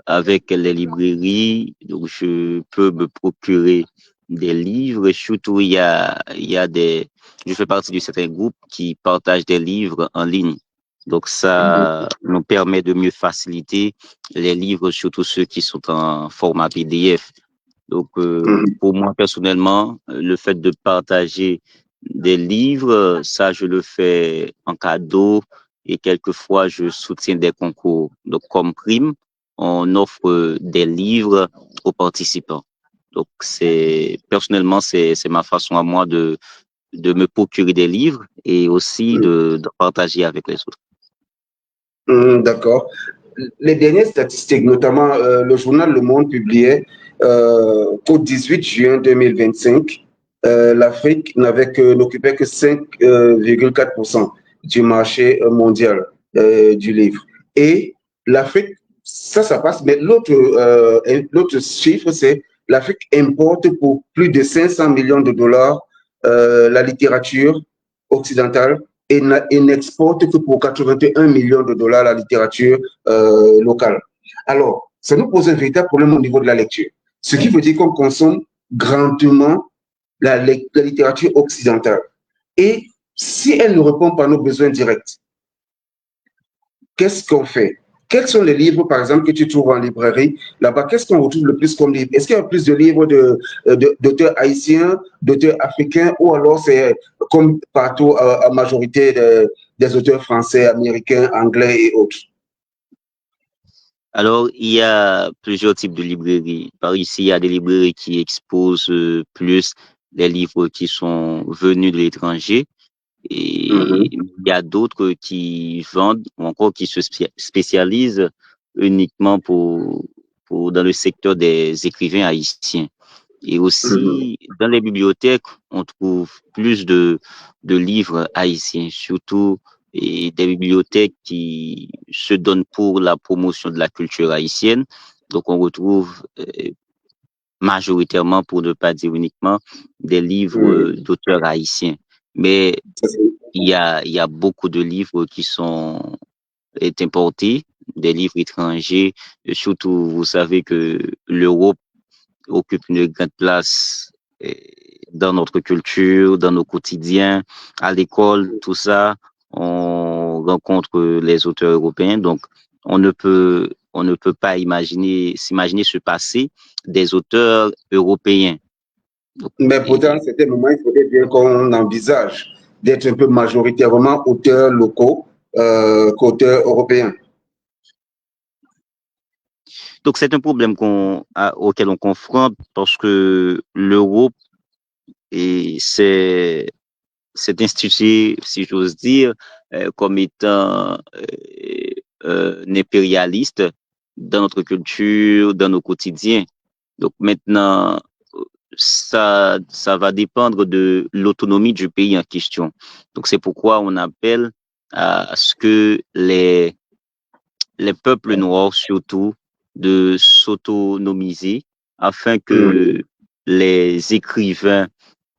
avec les librairies, donc je peux me procurer des livres. Et surtout, il y a je fais partie de certains groupes qui partagent des livres en ligne. Donc ça nous permet de mieux faciliter les livres, surtout ceux qui sont en format PDF. Donc, pour moi personnellement, le fait de partager des livres, ça, je le fais en cadeau et quelquefois, je soutiens des concours. Donc, comme prime, on offre des livres aux participants. Donc, personnellement, c'est ma façon à moi de me procurer des livres et aussi de partager avec les autres. D'accord. Les dernières statistiques, notamment le journal Le Monde publiait qu'au 18 juin 2025, l'Afrique n'occupait que 5,4% du marché mondial du livre. Et l'Afrique, ça passe, mais l'autre chiffre, c'est l'Afrique importe pour plus de 500 millions de dollars la littérature occidentale et n'exporte que pour 81 millions de dollars la littérature locale. Alors, ça nous pose un véritable problème au niveau de la lecture. Ce qui veut dire qu'on consomme grandement la littérature occidentale. Et si elle ne répond pas à nos besoins directs, qu'est-ce qu'on fait? Quels sont les livres, par exemple, que tu trouves en librairie là-bas? Qu'est-ce qu'on retrouve le plus comme livre? Est-ce qu'il y a plus de livres d'auteurs haïtiens, d'auteurs africains, ou alors c'est comme partout, en majorité des auteurs français, américains, anglais et autres? Alors, il y a plusieurs types de librairies. Par ici, il y a des librairies qui exposent plus les livres qui sont venus de l'étranger. Et Mhm. il y a d'autres qui vendent ou encore qui se spécialisent uniquement dans le secteur des écrivains haïtiens. Et Mhm. aussi, dans les bibliothèques, on trouve plus de livres haïtiens, surtout et des bibliothèques qui se donnent pour la promotion de la culture haïtienne. Donc, on retrouve majoritairement, pour ne pas dire uniquement, des livres Mhm. d'auteurs haïtiens. Mais Ça, c'est- il y a beaucoup de livres qui sont importés, des livres étrangers. Surtout, vous savez que l'Europe occupe une grande place dans notre culture, dans nos quotidiens, à l'école, tout ça. On rencontre les auteurs européens, donc on ne peut pas s'imaginer se passer des auteurs européens. Donc, Mais pourtant, à certains moments, il faudrait bien qu'on envisage d'être un peu majoritairement auteurs locaux qu'auteurs européens. donc c'est un problème auquel on confronte parce que l'Europe c'est institué, si j'ose dire, comme étant un impérialiste dans notre culture, dans nos quotidiens. Donc maintenant, ça va dépendre de l'autonomie du pays en question. Donc c'est pourquoi on appelle à ce que les peuples noirs surtout de s'autonomiser afin Mhm. que les écrivains,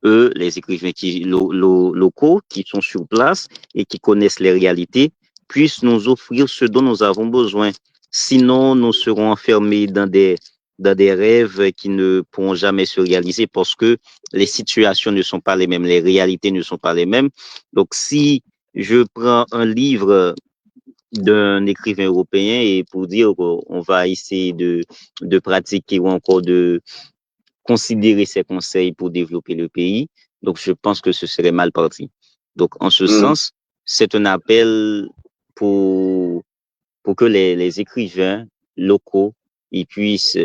les écrivains locaux qui sont sur place et qui connaissent les réalités, puissent nous offrir ce dont nous avons besoin. Sinon, nous serons enfermés dans des rêves qui ne pourront jamais se réaliser parce que les situations ne sont pas les mêmes, les réalités ne sont pas les mêmes. Donc, si je prends un livre d'un écrivain européen et pour dire qu'on va essayer de pratiquer ou encore de considérer ses conseils pour développer le pays. Donc, je pense que ce serait mal parti. Donc, en ce Mhm. sens, c'est un appel pour, pour que les écrivains locaux ils puissent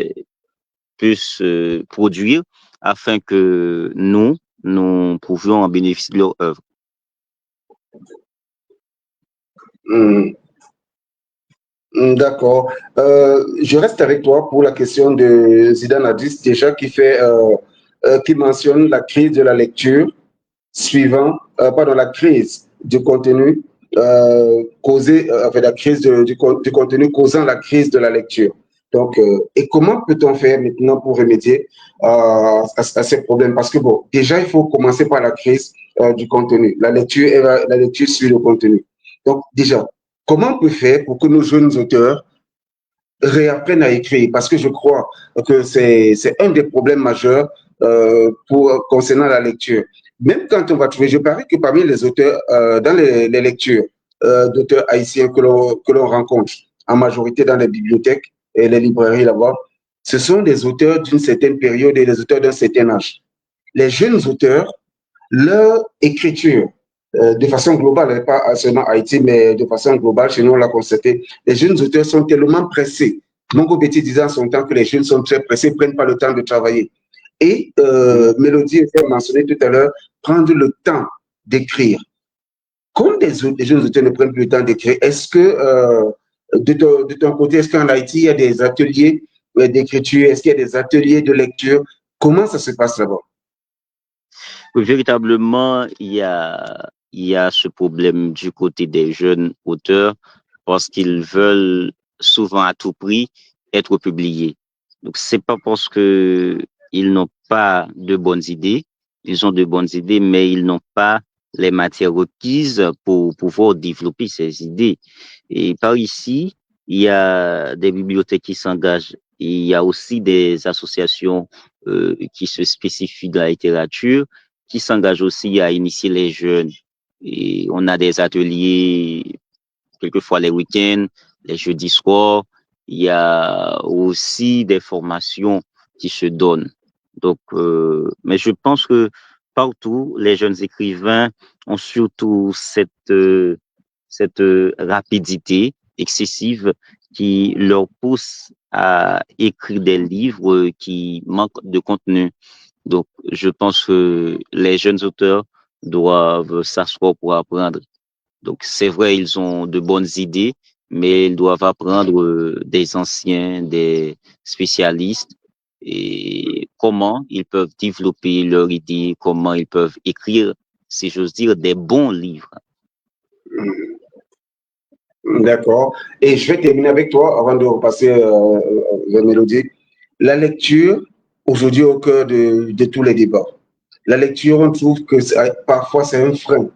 produire afin que nous pouvions en bénéficier de leur œuvre. Mhm. D'accord. Je reste avec toi pour la question de Zidane Hadis, déjà qui mentionne la crise de la lecture suivant, pardon, la crise du contenu causée, enfin, la crise du contenu causant la crise de la lecture. Donc, et comment peut-on faire maintenant pour remédier à ces problèmes? Parce que bon, déjà, il faut commencer par la crise du contenu. La lecture suit le contenu. Donc, déjà, comment on peut faire pour que nos jeunes auteurs réapprennent à écrire? Parce que je crois que c'est un des problèmes majeurs concernant la lecture. Même quand on va trouver, je parie que parmi les auteurs, dans les lectures d'auteurs haïtiens que l'on rencontre, en majorité dans les bibliothèques et les librairies là-bas, ce sont des auteurs d'une certaine période et des auteurs d'un certain âge. Les jeunes auteurs, leur écriture, de façon globale, pas seulement Haïti, mais de façon globale, chez nous, on l'a constaté, les jeunes auteurs sont tellement pressés. Mongo Betty disait en son temps que les jeunes sont très pressés, ne prennent pas le temps de travailler. Et Mélodie a mentionné tout à l'heure, prendre le temps d'écrire. Comme les jeunes auteurs ne prennent plus le temps d'écrire, est-ce que de ton côté, est-ce qu'en Haïti, il y a des ateliers d'écriture, est-ce qu'il y a des ateliers de lecture? Comment ça se passe là-bas? Véritablement, il y a ce problème du côté des jeunes auteurs parce qu'ils veulent souvent à tout prix être publiés. Donc, c'est pas parce que ils n'ont pas de bonnes idées, ils ont de bonnes idées, mais ils n'ont pas les matières requises pour pouvoir développer ces idées. Et par ici, il y a des bibliothèques qui s'engagent. Et il y a aussi des associations qui se spécifient de la littérature, qui s'engagent aussi à initier les jeunes. Et on a des ateliers, quelquefois les week-ends, les jeudis soirs. Il y a aussi des formations qui se donnent. Donc, mais je pense que partout, les jeunes écrivains ont surtout cette rapidité excessive qui leur pousse à écrire des livres qui manquent de contenu. Donc, je pense que les jeunes auteurs doivent s'asseoir pour apprendre. Donc, c'est vrai, ils ont de bonnes idées, mais ils doivent apprendre des anciens, des spécialistes, et comment ils peuvent développer leurs idées, comment ils peuvent écrire, si j'ose dire, des bons livres. D'accord. Et je vais terminer avec toi avant de repasser vers Mélodie. La lecture, aujourd'hui, au cœur de tous les débats. La lecture, on trouve que parfois c'est un frein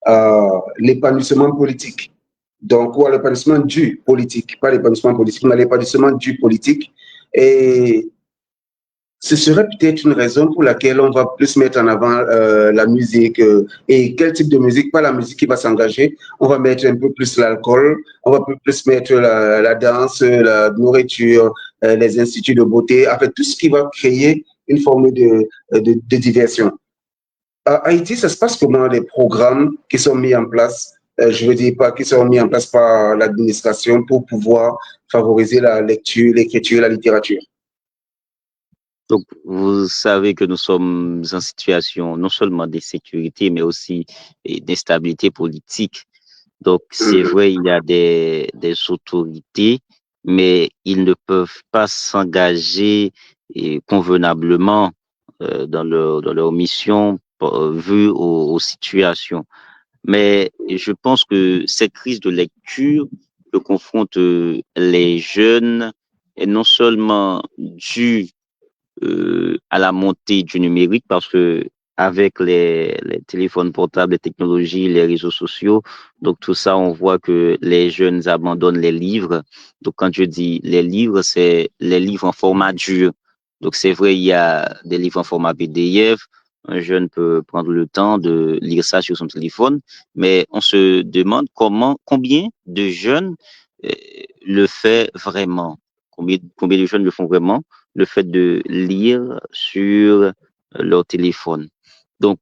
à l'épanouissement politique. Donc, ou à l'épanouissement du politique, pas l'épanouissement politique, mais l'épanouissement du politique. Et ce serait peut-être une raison pour laquelle on va plus mettre en avant la musique. Et quel type de musique? Pas la musique qui va s'engager. On va mettre un peu plus l'alcool, on va plus mettre la danse, la nourriture, les instituts de beauté, en fait, tout ce qui va créer une forme de diversion. À Haïti, ça se passe comment les programmes qui sont mis en place, je veux dire pas qui sont mis en place par l'administration pour pouvoir favoriser la lecture, l'écriture, la littérature? Donc, vous savez que nous sommes en situation non seulement d'insécurité, mais aussi d'instabilité politique. Donc, c'est Mhm. vrai, il y a des autorités, mais ils ne peuvent pas s'engager convenablement dans leur mission vu aux situations. Mais je pense que cette crise de lecture que confrontent les jeunes est non seulement due à la montée du numérique parce que avec les téléphones portables, les technologies, les réseaux sociaux, donc tout ça, on voit que les jeunes abandonnent les livres. Donc quand je dis les livres, c'est les livres en format dur. Donc c'est vrai, il y a des livres en format PDF. Un jeune peut prendre le temps de lire ça sur son téléphone, mais on se demande combien de jeunes euh, le fait vraiment, combien de jeunes le font vraiment le fait de lire sur leur téléphone. Donc,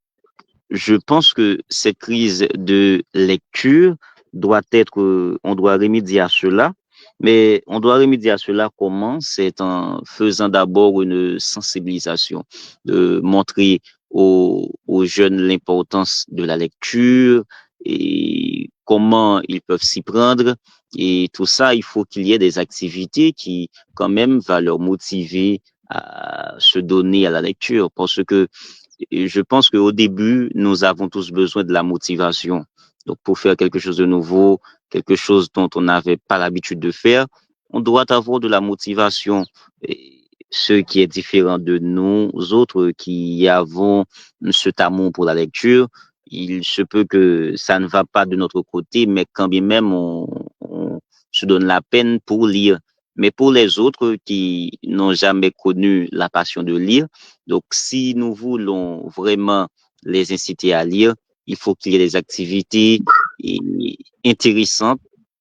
je pense que cette crise de lecture doit être, on doit remédier à cela, mais on doit remédier à cela comment? C'est en faisant d'abord une sensibilisation, de montrer aux jeunes l'importance de la lecture et comment ils peuvent s'y prendre. Et tout ça, il faut qu'il y ait des activités qui, quand même, va leur motiver à se donner à la lecture parce que et je pense qu'au début, nous avons tous besoin de la motivation. Donc, pour faire quelque chose de nouveau, quelque chose dont on n'avait pas l'habitude de faire, on doit avoir de la motivation. Et ce qui est différent de nous autres qui avons cet amour pour la lecture, il se peut que ça ne va pas de notre côté, mais quand bien même on se donne la peine pour lire. Mais pour les autres qui n'ont jamais connu la passion de lire, donc si nous voulons vraiment les inciter à lire, il faut qu'il y ait des activités intéressantes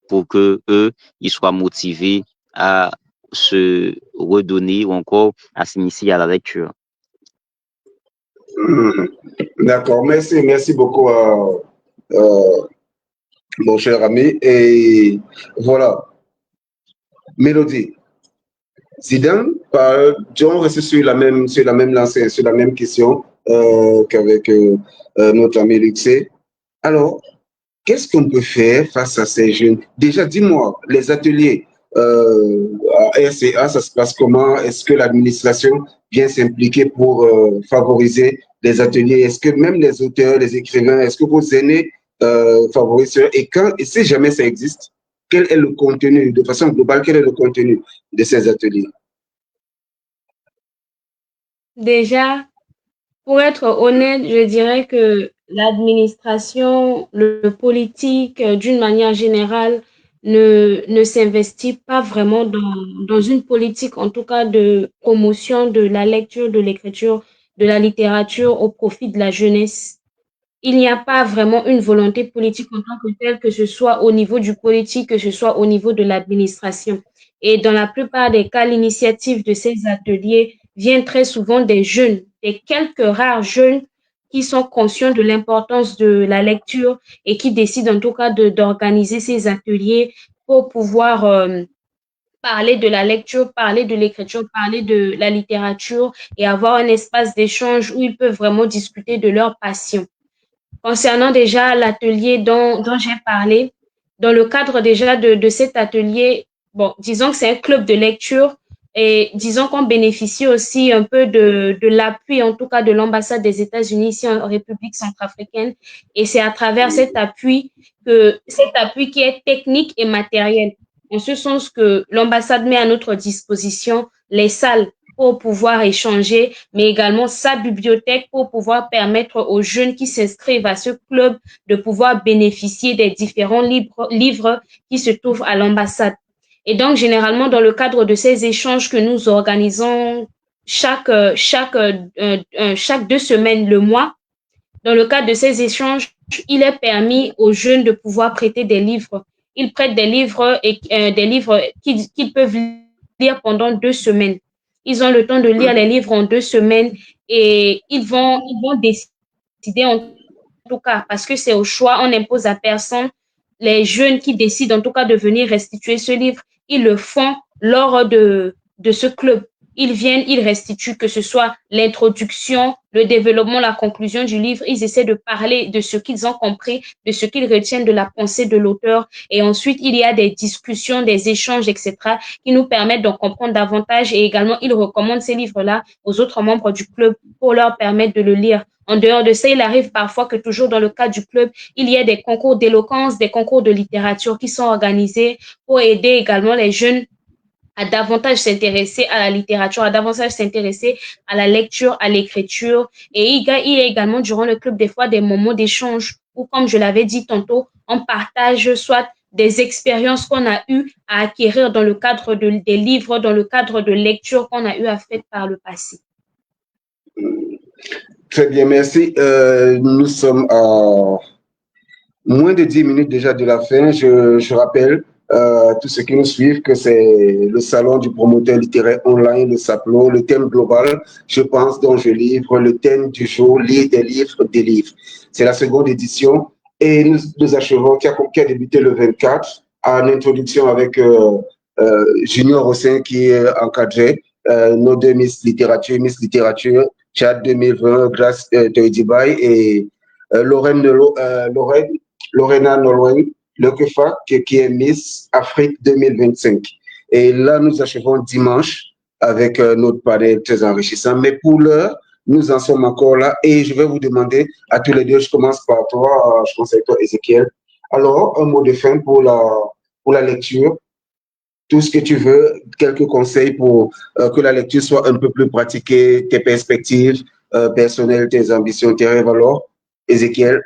pour que eux, ils soient motivés à se redonner ou encore à s'initier à la lecture. Mhm. D'accord, merci beaucoup, mon cher ami. Et voilà, Mélodie. Zidane, John reste sur la même lancée, sur la même question qu'avec notre ami Luxé. Alors, qu'est-ce qu'on peut faire face à ces jeunes? Déjà, dis-moi, les ateliers à RCA, ça se passe comment? Est-ce que l'administration vient s'impliquer pour favoriser les ateliers? Est-ce que même les auteurs, les écrivains, est-ce que vos aînés favorisent cela? Et si jamais ça existe, quel est le contenu, de façon globale, quel est le contenu de ces ateliers? Déjà, pour être honnête, je dirais que l'administration, le politique, d'une manière générale, ne s'investit pas vraiment dans une politique, en tout cas de promotion de la lecture, de l'écriture, de la littérature au profit de la jeunesse. Il n'y a pas vraiment une volonté politique en tant que telle, que ce soit au niveau du politique, que ce soit au niveau de l'administration. Et dans la plupart des cas, l'initiative de ces ateliers vient très souvent des jeunes, des quelques rares jeunes qui sont conscients de l'importance de la lecture et qui décident en tout cas d'organiser ces ateliers pour pouvoir parler de la lecture, parler de l'écriture, parler de la littérature et avoir un espace d'échange où ils peuvent vraiment discuter de leur passion. Concernant déjà l'atelier dont j'ai parlé, dans le cadre déjà de cet atelier, bon, disons que c'est un club de lecture et disons qu'on bénéficie aussi un peu de l'appui, en tout cas de l'ambassade des États-Unis ici en République centrafricaine. Et c'est à travers cet appui qui est technique et matériel, en ce sens que l'ambassade met à notre disposition les salles pour pouvoir échanger, mais également sa bibliothèque pour pouvoir permettre aux jeunes qui s'inscrivent à ce club de pouvoir bénéficier des différents livres qui se trouvent à l'ambassade. Et donc, généralement, dans le cadre de ces échanges que nous organisons chaque 2 semaines le mois, dans le cadre de ces échanges, il est permis aux jeunes de pouvoir prêter des livres. Ils prêtent des livres et des livres qu'ils peuvent lire pendant 2 semaines. Ils ont le temps de lire les livres en 2 semaines et ils vont décider en tout cas, parce que c'est au choix, on n'impose à personne. Les jeunes qui décident en tout cas de venir restituer ce livre, ils le font lors de ce club. Ils viennent, ils restituent, que ce soit l'introduction, le développement, la conclusion du livre. Ils essaient de parler de ce qu'ils ont compris, de ce qu'ils retiennent de la pensée de l'auteur. Et ensuite, il y a des discussions, des échanges, etc., qui nous permettent d'en comprendre davantage. Et également, ils recommandent ces livres-là aux autres membres du club pour leur permettre de le lire. En dehors de ça, il arrive parfois que toujours dans le cadre du club, il y ait des concours d'éloquence, des concours de littérature qui sont organisés pour aider également les jeunes à davantage s'intéresser à la littérature, à davantage s'intéresser à la lecture, à l'écriture. Et il y a également durant le club des fois des moments d'échange où, comme je l'avais dit tantôt, on partage soit des expériences qu'on a eues à acquérir dans le cadre des livres, dans le cadre de lecture qu'on a eu à faire par le passé. Très bien, merci. Nous sommes à moins de 10 minutes déjà de la fin. Je rappelle tous ceux qui nous suivent que c'est le salon du promoteur littéraire online, le SAPLO, le thème global, je pense, dont je livre, le thème du jour, lire des livres, des livres. C'est la seconde édition et nous achevons, qui a débuté le 24, en introduction avec Junior Hossein qui est encadré, nos deux Miss Littérature, Tchad 2020, grâce Toydibaï et Lorena Nolwenn Lekefa, qui est Miss Afrique 2025. Et là, nous achevons dimanche avec notre panel très enrichissant. Mais pour l'heure, nous en sommes encore là et je vais vous demander à tous les deux, je commence par toi, je commence avec toi, Ézéchiel. Alors, un mot de fin pour la lecture, tout ce que tu veux, quelques conseils pour que la lecture soit un peu plus pratiquée, tes perspectives personnelles, tes ambitions, tes rêves. Alors, Ézéchiel.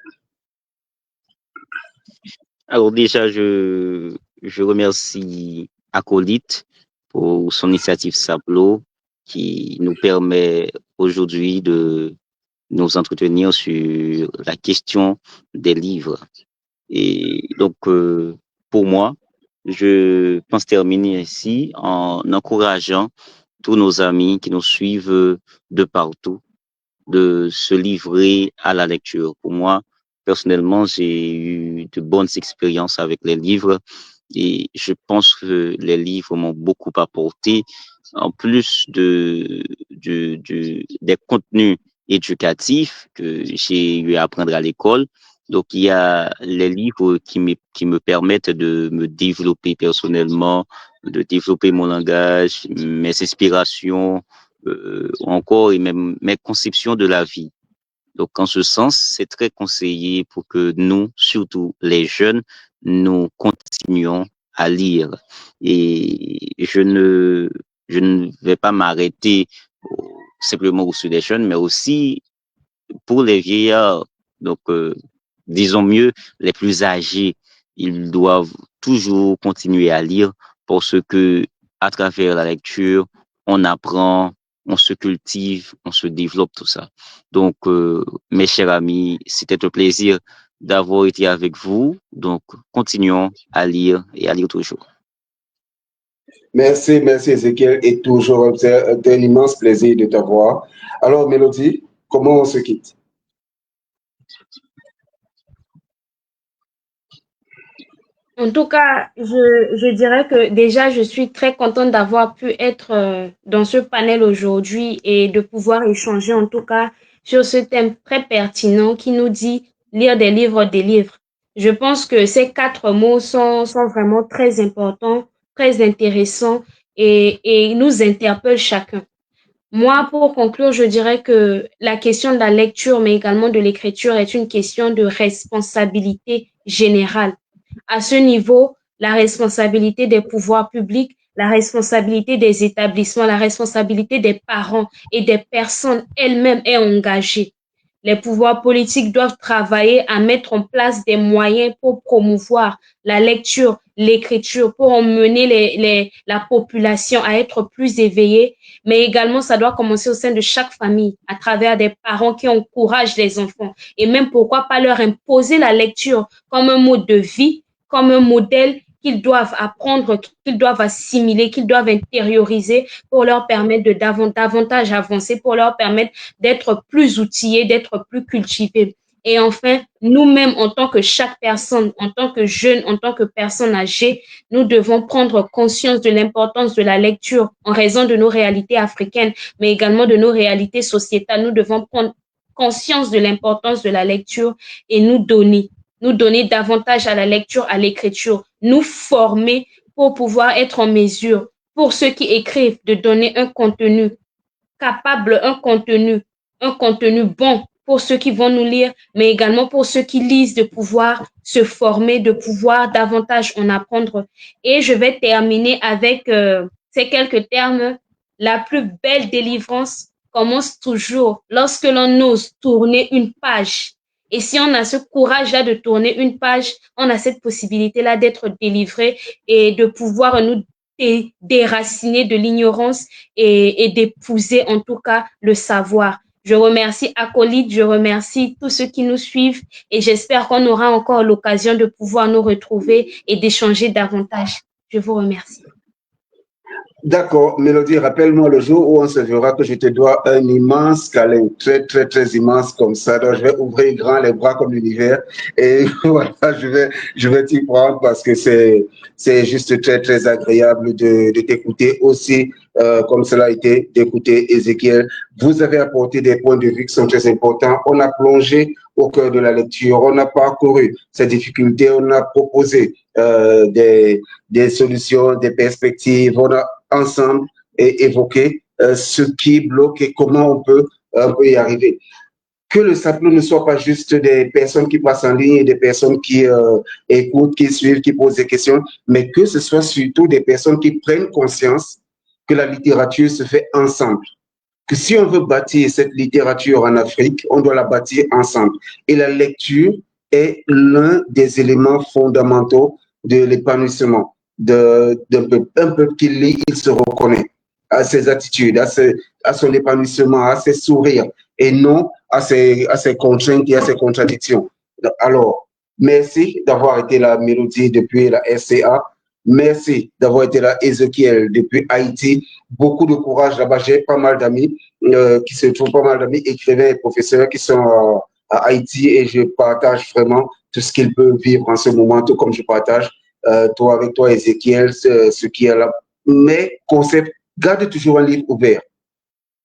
Alors déjà, je remercie Acolyte pour son initiative Saplo qui nous permet aujourd'hui de nous entretenir sur la question des livres. Et donc, pour moi, je pense terminer ici en encourageant tous nos amis qui nous suivent de partout de se livrer à la lecture. Pour moi, personnellement, j'ai eu de bonnes expériences avec les livres et je pense que les livres m'ont beaucoup apporté en plus des contenus éducatifs que j'ai eu à apprendre à l'école. Donc, il y a les livres qui me permettent de me développer personnellement, de développer mon langage, mes inspirations, encore et même mes conceptions de la vie. Donc, en ce sens, c'est très conseillé pour que nous, surtout les jeunes, nous continuions à lire. Et je ne vais pas m'arrêter simplement au des jeunes, mais aussi pour les vieillards. Donc, disons mieux, les plus âgés, ils doivent toujours continuer à lire parce que à travers la lecture, on apprend, on se cultive, on se développe, tout ça. Donc, mes chers amis, c'était un plaisir d'avoir été avec vous. Donc, continuons à lire et à lire toujours. Merci, merci Ezekiel, et toujours un immense plaisir de t'avoir. Alors, Mélodie, comment on se quitte? En tout cas, je dirais que déjà, je suis très contente d'avoir pu être dans ce panel aujourd'hui et de pouvoir échanger en tout cas sur ce thème très pertinent qui nous dit lire des livres, des livres. Je pense que ces 4 mots sont vraiment très importants, très intéressants et nous interpellent chacun. Moi, pour conclure, je dirais que la question de la lecture, mais également de l'écriture, est une question de responsabilité générale. À ce niveau, la responsabilité des pouvoirs publics, la responsabilité des établissements, la responsabilité des parents et des personnes elles-mêmes est engagée. Les pouvoirs politiques doivent travailler à mettre en place des moyens pour promouvoir la lecture, l'écriture, pour emmener la population à être plus éveillée, mais également ça doit commencer au sein de chaque famille, à travers des parents qui encouragent les enfants et même pourquoi pas leur imposer la lecture comme un mode de vie, comme un modèle qu'ils doivent apprendre, qu'ils doivent assimiler, qu'ils doivent intérioriser pour leur permettre de davantage avancer, pour leur permettre d'être plus outillés, d'être plus cultivés. Et enfin, nous-mêmes, en tant que chaque personne, en tant que jeune, en tant que personne âgée, nous devons prendre conscience de l'importance de la lecture en raison de nos réalités africaines, mais également de nos réalités sociétales. Nous devons prendre conscience de l'importance de la lecture et nous donner davantage à la lecture, à l'écriture, nous former pour pouvoir être en mesure, pour ceux qui écrivent, de donner un contenu capable, un contenu bon pour ceux qui vont nous lire, mais également pour ceux qui lisent, de pouvoir se former, de pouvoir davantage en apprendre. Et je vais terminer avec ces quelques termes. La plus belle délivrance commence toujours lorsque l'on ose tourner une page. Et si on a ce courage-là de tourner une page, on a cette possibilité-là d'être délivré et de pouvoir nous déraciner de l'ignorance et d'épouser en tout cas le savoir. Je remercie Acolyte, je remercie tous ceux qui nous suivent et j'espère qu'on aura encore l'occasion de pouvoir nous retrouver et d'échanger davantage. Je vous remercie. D'accord, Mélodie, rappelle-moi le jour où on se verra que je te dois un immense câlin, très, très, très immense comme ça. Donc, je vais ouvrir grand les bras comme l'univers et voilà, je vais t'y prendre parce que c'est juste très, très agréable de t'écouter aussi, comme cela a été, d'écouter Ezekiel. Vous avez apporté des points de vue qui sont très importants. On a plongé au cœur de la lecture, on a parcouru ces difficultés, on a proposé des solutions, des perspectives, on a ensemble et évoquer ce qui bloque et comment on peut y arriver. Que le SAPLO ne soit pas juste des personnes qui passent en ligne et des personnes qui écoutent, qui suivent, qui posent des questions, mais que ce soit surtout des personnes qui prennent conscience que la littérature se fait ensemble. Que si on veut bâtir cette littérature en Afrique, on doit la bâtir ensemble. Et la lecture est l'un des éléments fondamentaux de l'épanouissement d'un peuple. Un peuple qui lit, il se reconnaît à ses attitudes, à son épanouissement, à ses sourires, et non à ses contraintes et à ses contradictions. Alors, merci d'avoir été la Mélodie depuis la SCA. Merci d'avoir été là, Ezekiel, depuis Haïti. Beaucoup de courage là-bas. J'ai pas mal d'amis qui se trouvent, pas mal d'amis écrivains et professeurs qui sont à Haïti et je partage vraiment tout ce qu'ils peuvent vivre en ce moment, tout comme je partage toi avec toi, Ezekiel, ce qui est là. Mais concept, garde toujours un livre ouvert.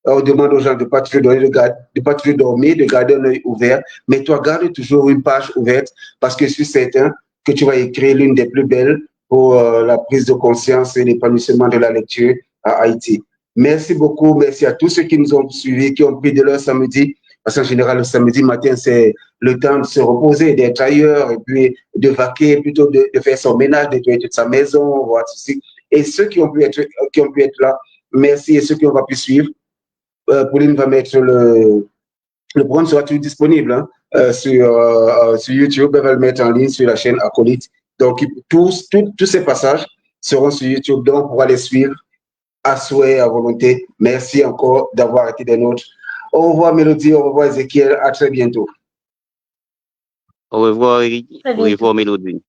On demande aux gens de ne pas toujours dormir, de garder un œil ouvert, mais toi, garde toujours une page ouverte parce que je suis certain que tu vas écrire l'une des plus belles pour la prise de conscience et l'épanouissement de la lecture à Haïti. Merci beaucoup, merci à tous ceux qui nous ont suivis, qui ont pris de leur samedi. Parce qu'en général, le samedi matin, c'est le temps de se reposer, d'être ailleurs et puis de vaquer, plutôt de faire son ménage, de nettoyer toute sa maison, voir ceci. Et ceux qui ont pu être là, merci, et ceux qui n'ont pas pu suivre, Pauline va mettre le programme sera toujours disponible sur YouTube. Elle va le mettre en ligne sur la chaîne Acolyte Donc, tous ces passages seront sur YouTube, donc on pourra les suivre à souhait, à volonté. Merci encore d'avoir été des nôtres. Au revoir Mélodie, au revoir Ézéchiel, à très bientôt. Au revoir, Eric. Très Au revoir, Mélodie.